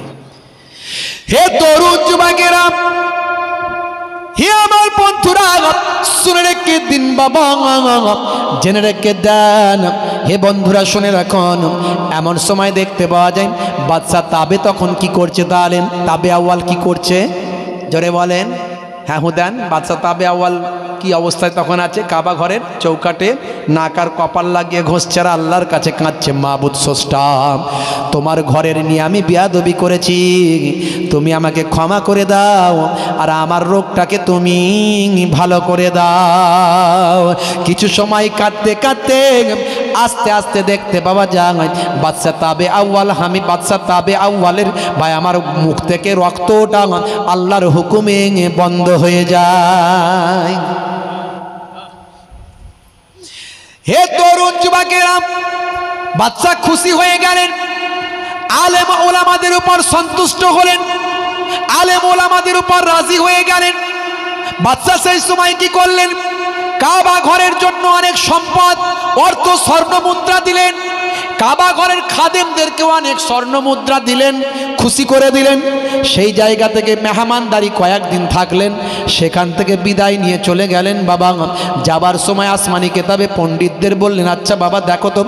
হে তরুণ যুবকেরা, হে আমার বন্ধুরা, শুনে রেখে দিন বাবা, জেনে রেখে দেন। হে বন্ধুরা শুনে রাখুন, এমন সময় দেখতে পাওয়া যায় বাদশা তাবে তখন কি করছে? দাঁড়ালেন, তাবে আউয়াল কি করছে? জোরে বলেন। হ্যাঁ হুদান, বাদশা তাবে আউয়াল কি অবস্থায় তখন আছে? কাবা ঘরের চৌকাটে নাকার কপাল লাগিয়ে ঘষছে আর আল্লাহর কাছে কাঁদছে, মাবুদ স্রষ্টা, তোমার ঘরের নিয়ে আমি বেয়াদবি করেছি, তুমি আমাকে ক্ষমা করে দাও আর আমার রোগটাকে তুমি ভালো করে দাও। কিছু সময় কাঁদতে কাঁদতে আস্তে আস্তে দেখতে পাওয়া যায় বাদশা তাবে আউয়াল, আমি বাদশা তাবে আউয়ালের ভাই আমার মুখ থেকে রক্তটা আল্লাহর হুকুমে বন্ধ হয়ে যায়। হে তরুণ যুবকেরা, বাদশা খুশি হয়ে গেলেন, আলেম ওলামাদের উপর সন্তুষ্ট হলেন, আলেম ওলামাদের উপর রাজি হয়ে গেলেন। বাদশা সেই সময় কি করলেন? কাবা ঘরের জন্য অনেক সম্পদ, অর্থ, স্বর্ণ মুদ্রা দিলেন, কাবা ঘরের খাদেমদেরকেও অনেক স্বর্ণ মুদ্রা দিলেন, খুশি করে দিলেন। সেই জায়গা থেকে মেহমানদারি কয়েকদিন থাকলেন, সেখান থেকে বিদায় নিয়ে চলে গেলেন। বাবা যাবার সময় আসমানি কেতাবে পণ্ডিতদের বললেন, আচ্ছা বাবা দেখো তো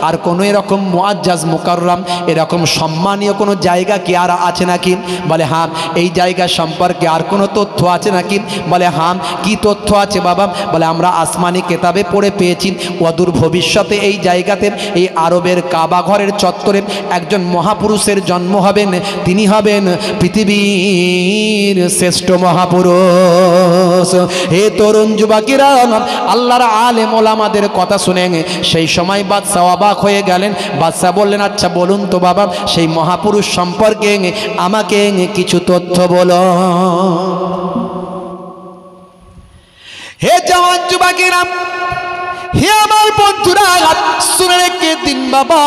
আর কোনো এরকম মুআজ্জাজ মুকাররম, এরকম সম্মানীয় কোনো জায়গা কি আর আছে নাকি? বলে হ্যাঁ। এই জায়গা সম্পর্কে আর কোনো তথ্য আছে নাকি? বলে হ্যাঁ। কি তথ্য আছে বাবা? বলে আমরা আসমানি কেতাবে পড়ে পেয়েছি অদূর ভবিষ্যতে এই জায়গাতে, এই আরবের কাবা ঘরের চত্বরে একজন মহাপুরুষের জন্ম হবেন, তিনি হবেন পৃথিবীর শ্রেষ্ঠ মহাপুরুষ। হে তরুণ যুবকেরা, আল্লাহর আলেম ওলামাদের কথা শুনে সেই সময় বাদশা অবাক হয়ে গেলেন। বাদশা বললেন, আচ্ছা বলুন তো বাবা, সেই মহাপুরুষ সম্পর্কে আমাকে কিছু তথ্য বলো। হে জওয়ান যুবকেরা, হে আমার বন্ধুরা, শুনে রেখে দিন বাবা,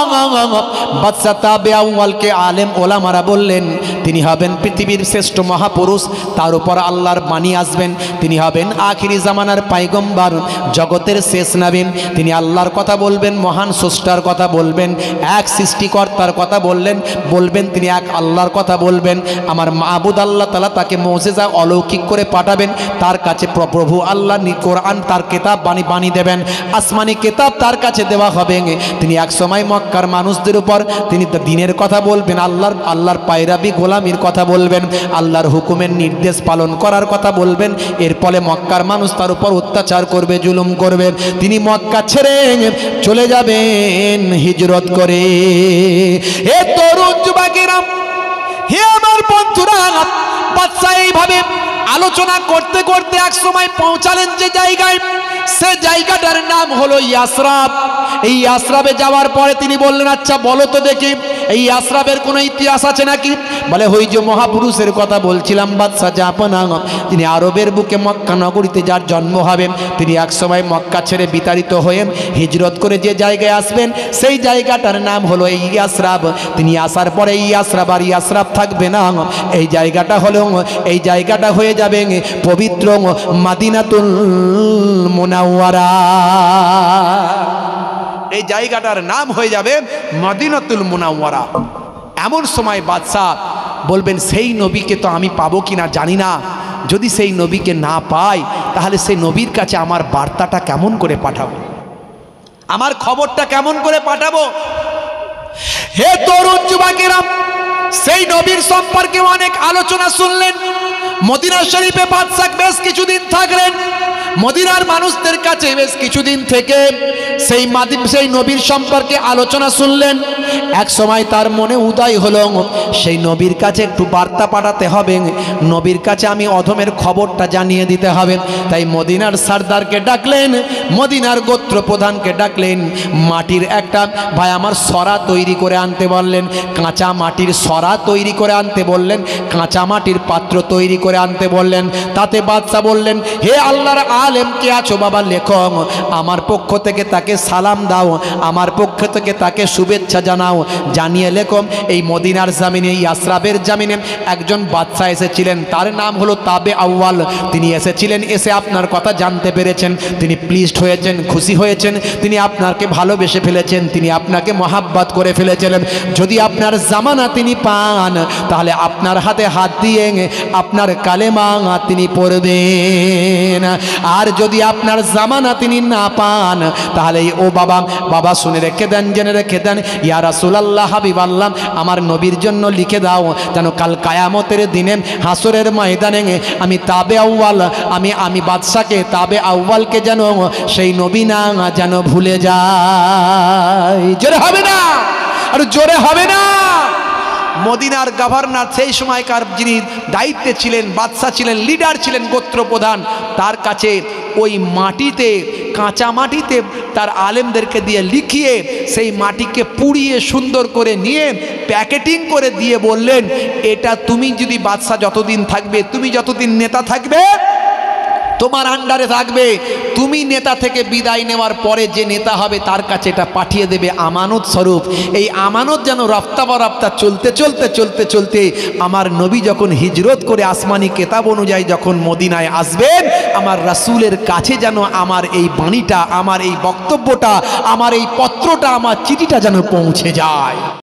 বাদশা তাবে আউয়ালকে আলেম ওলামারা বললেন তিনি হবেন পৃথিবীর শ্রেষ্ঠ মহাপুরুষ, তার উপর আল্লাহর বাণী আসবেন, তিনি হবেন আখিরি জামানার পয়গম্বর, জগতের শেষ নবী, তিনি আল্লাহর কথা বলবেন, মহান স্রষ্টার কথা বলবেন, এক সৃষ্টিকর্তার কথা বলবেন, তিনি এক আল্লাহর কথা বলবেন। আমার মাবুদ আল্লাহ তাআলা তাকে মুজিজা অলৌকিক করে পাঠাবেন, তার কাছে প্রভু আল্লাহ কোরআন তার কিতাব বাণী দেবেন, আসমানি কিতাব তার কাছে দেওয়া হবে। তিনি এক সময় মক্কার মানুষদের উপর তিনি দ্বীনের কথা বলবেন, আল্লাহর পায়রাবি গোলামির কথা বলবেন, আল্লাহর হুকুমের নির্দেশ পালন করার কথা বলবেন। এর ফলে মক্কার মানুষ তার উপর অত্যাচার করবে, জুলুম করবে, তিনি মক্কা ছেড়ে চলে যাবেন হিজরত করে। হে তরুণ যুবকেরা, হে আমার বন্ধুরা, বাদশা এইভাবে আলোচনা করতে করতে এক সময় পৌঁছালেন যে জায়গায়, সে জায়গাটার নাম হলো ইয়াসরাব। এই ইয়াসরাবে যাওয়ার পরে তিনি বললেন, আচ্ছা বলো তো দেখি এই ইয়াসরাবের কোনো ইতিহাস আছে নাকি? বলে ওই যে মহাপুরুষের কথা বলছিলাম বাদশা জাহাপনা, তিনি আরবের বুকে মক্কা নগরীতে যার জন্ম হবে, তিনি এক সময় মক্কা ছেড়ে বিতাড়িত হয়ে হিজরত করে যে জায়গায় আসবেন, সেই জায়গাটার নাম হলো এই ইয়াসরাব। তিনি আসার পরে এই ইয়াসরাব আর ইয়াসরাব থাকবে না, এই জায়গাটা হয়ে যাবে পবিত্র মাদিনাতুল মুনাওয়ারা। এই জায়গাটার নাম হয়ে যাবে মদিনাতুল মুনাওয়ারা। এমন সময় বাদশা বলবেন, সেই নবীকে তো আমি পাবো কিনা জানি না, যদি সেই নবীকে না পাই তাহলে সেই নবীর কাছে আমার বার্তাটা কেমন করে পাঠাবো? আমার খবরটা কেমন করে পাঠাবো? হে তরুণ যুবকেরা, সেই নবীর সম্পর্কে অনেক আলোচনা শুনলেন। মদিনা শরীফে বাদশা বেশ কিছুদিন থাকলেন। মদিনার মানুষদের কাছে বেশ কিছুদিন থেকে সেই নবীর সম্পর্কে আলোচনা শুনলেন। এক সময় তার মনে উদয় হলো, সেই নবীর কাছে একটু বার্তা পাঠাতে হবে, নবীর কাছে আমি অধমের খবরটা জানিয়ে দিতে হবে। তাই মদিনার সর্দারকে ডাকলেন, মদিনার গোত্র প্রধানকে ডাকলেন, মাটির একটা ভাই আমার সরা তৈরি করে আনতে বললেন, কাঁচা মাটির সরা তৈরি করে আনতে বললেন, কাঁচা মাটির পাত্র তৈরি করে আনতে বললেন। তাতে বাদশা বললেন, হে আল্লাহর আলেম কে আছো বাবা, লেখো, আমার পক্ষ থেকে তাকে সালাম দাও, আমার পক্ষ থেকে তাকে শুভেচ্ছা জানাও, জানিয়ে লেখো এই মদিনার জামিনে, ইয়াসরাবের জামিনে একজন বাদশা এসেছিলেন, তার নাম হলো তাবে আউয়াল। তিনি এসেছিলেন, এসে আপনার কথা জানতে পেরেছেন, তিনি প্লিজড হয়েছেন, খুশি হয়েছেন, তিনি আপনাকে ভালোবেসে ফেলেছেন, তিনি আপনাকে মহাব্বত করে ফেলেছিলেন। যদি আপনার জামানা তিনি পান, তাহলে আপনার হাতে হাত দিয়ে আপনার কালেমা তিনি পড়বেন। আর যদি আপনার জামানা তিনি না পান, তাহলে ও বাবা, বাবা শুনে রেখে দেন, জেনে রেখে দেন, ইয়া রাসূলুল্লাহ, হাবিবাল্লাহ, আমার নবীর জন্য লিখে দাও, যেন কাল কিয়ামতের দিনে হাসরের ময়দানে আমি তাবে আউয়াল, আমি বাদশাকে তাবে আউয়ালকে যেন সেই নবী না যেন ভুলে যায়। জোরে হবে না? আর জোরে হবে না? মদিনার গভর্নর, সেই সময়কার যিনি দায়িত্বে ছিলেন, বাদশা ছিলেন, লিডার ছিলেন, গোত্র প্রধান, তার কাছে ওই মাটিতে, কাঁচা মাটিতে তার আলেমদেরকে দিয়ে লিখিয়ে সেই মাটিকে পুড়িয়ে সুন্দর করে নিয়ে প্যাকেটিং করে দিয়ে বললেন, এটা তুমি যদি বাদশা যতদিন থাকবে, তুমি যতদিন নেতা থাকবে, তোমার আন্ডারে থাকবে, তুমি নেতা থেকে বিদায় নেওয়ার পরে যে নেতা হবে তার কাছে এটা পাঠিয়ে দেবে আমানত স্বরূপ। এই আমানত যেন রফতা বরফতা চলতে চলতে চলতে চলতে আমার নবী যখন হিজরত করে আসমানি কেতাব অনুযায়ী যখন মদিনায় আসবেন, আমার রাসূলের কাছে যেন আমার এই বাণীটা, আমার এই বক্তব্যটা, আমার এই পত্রটা, আমার চিঠিটা যেন পৌঁছে যায়।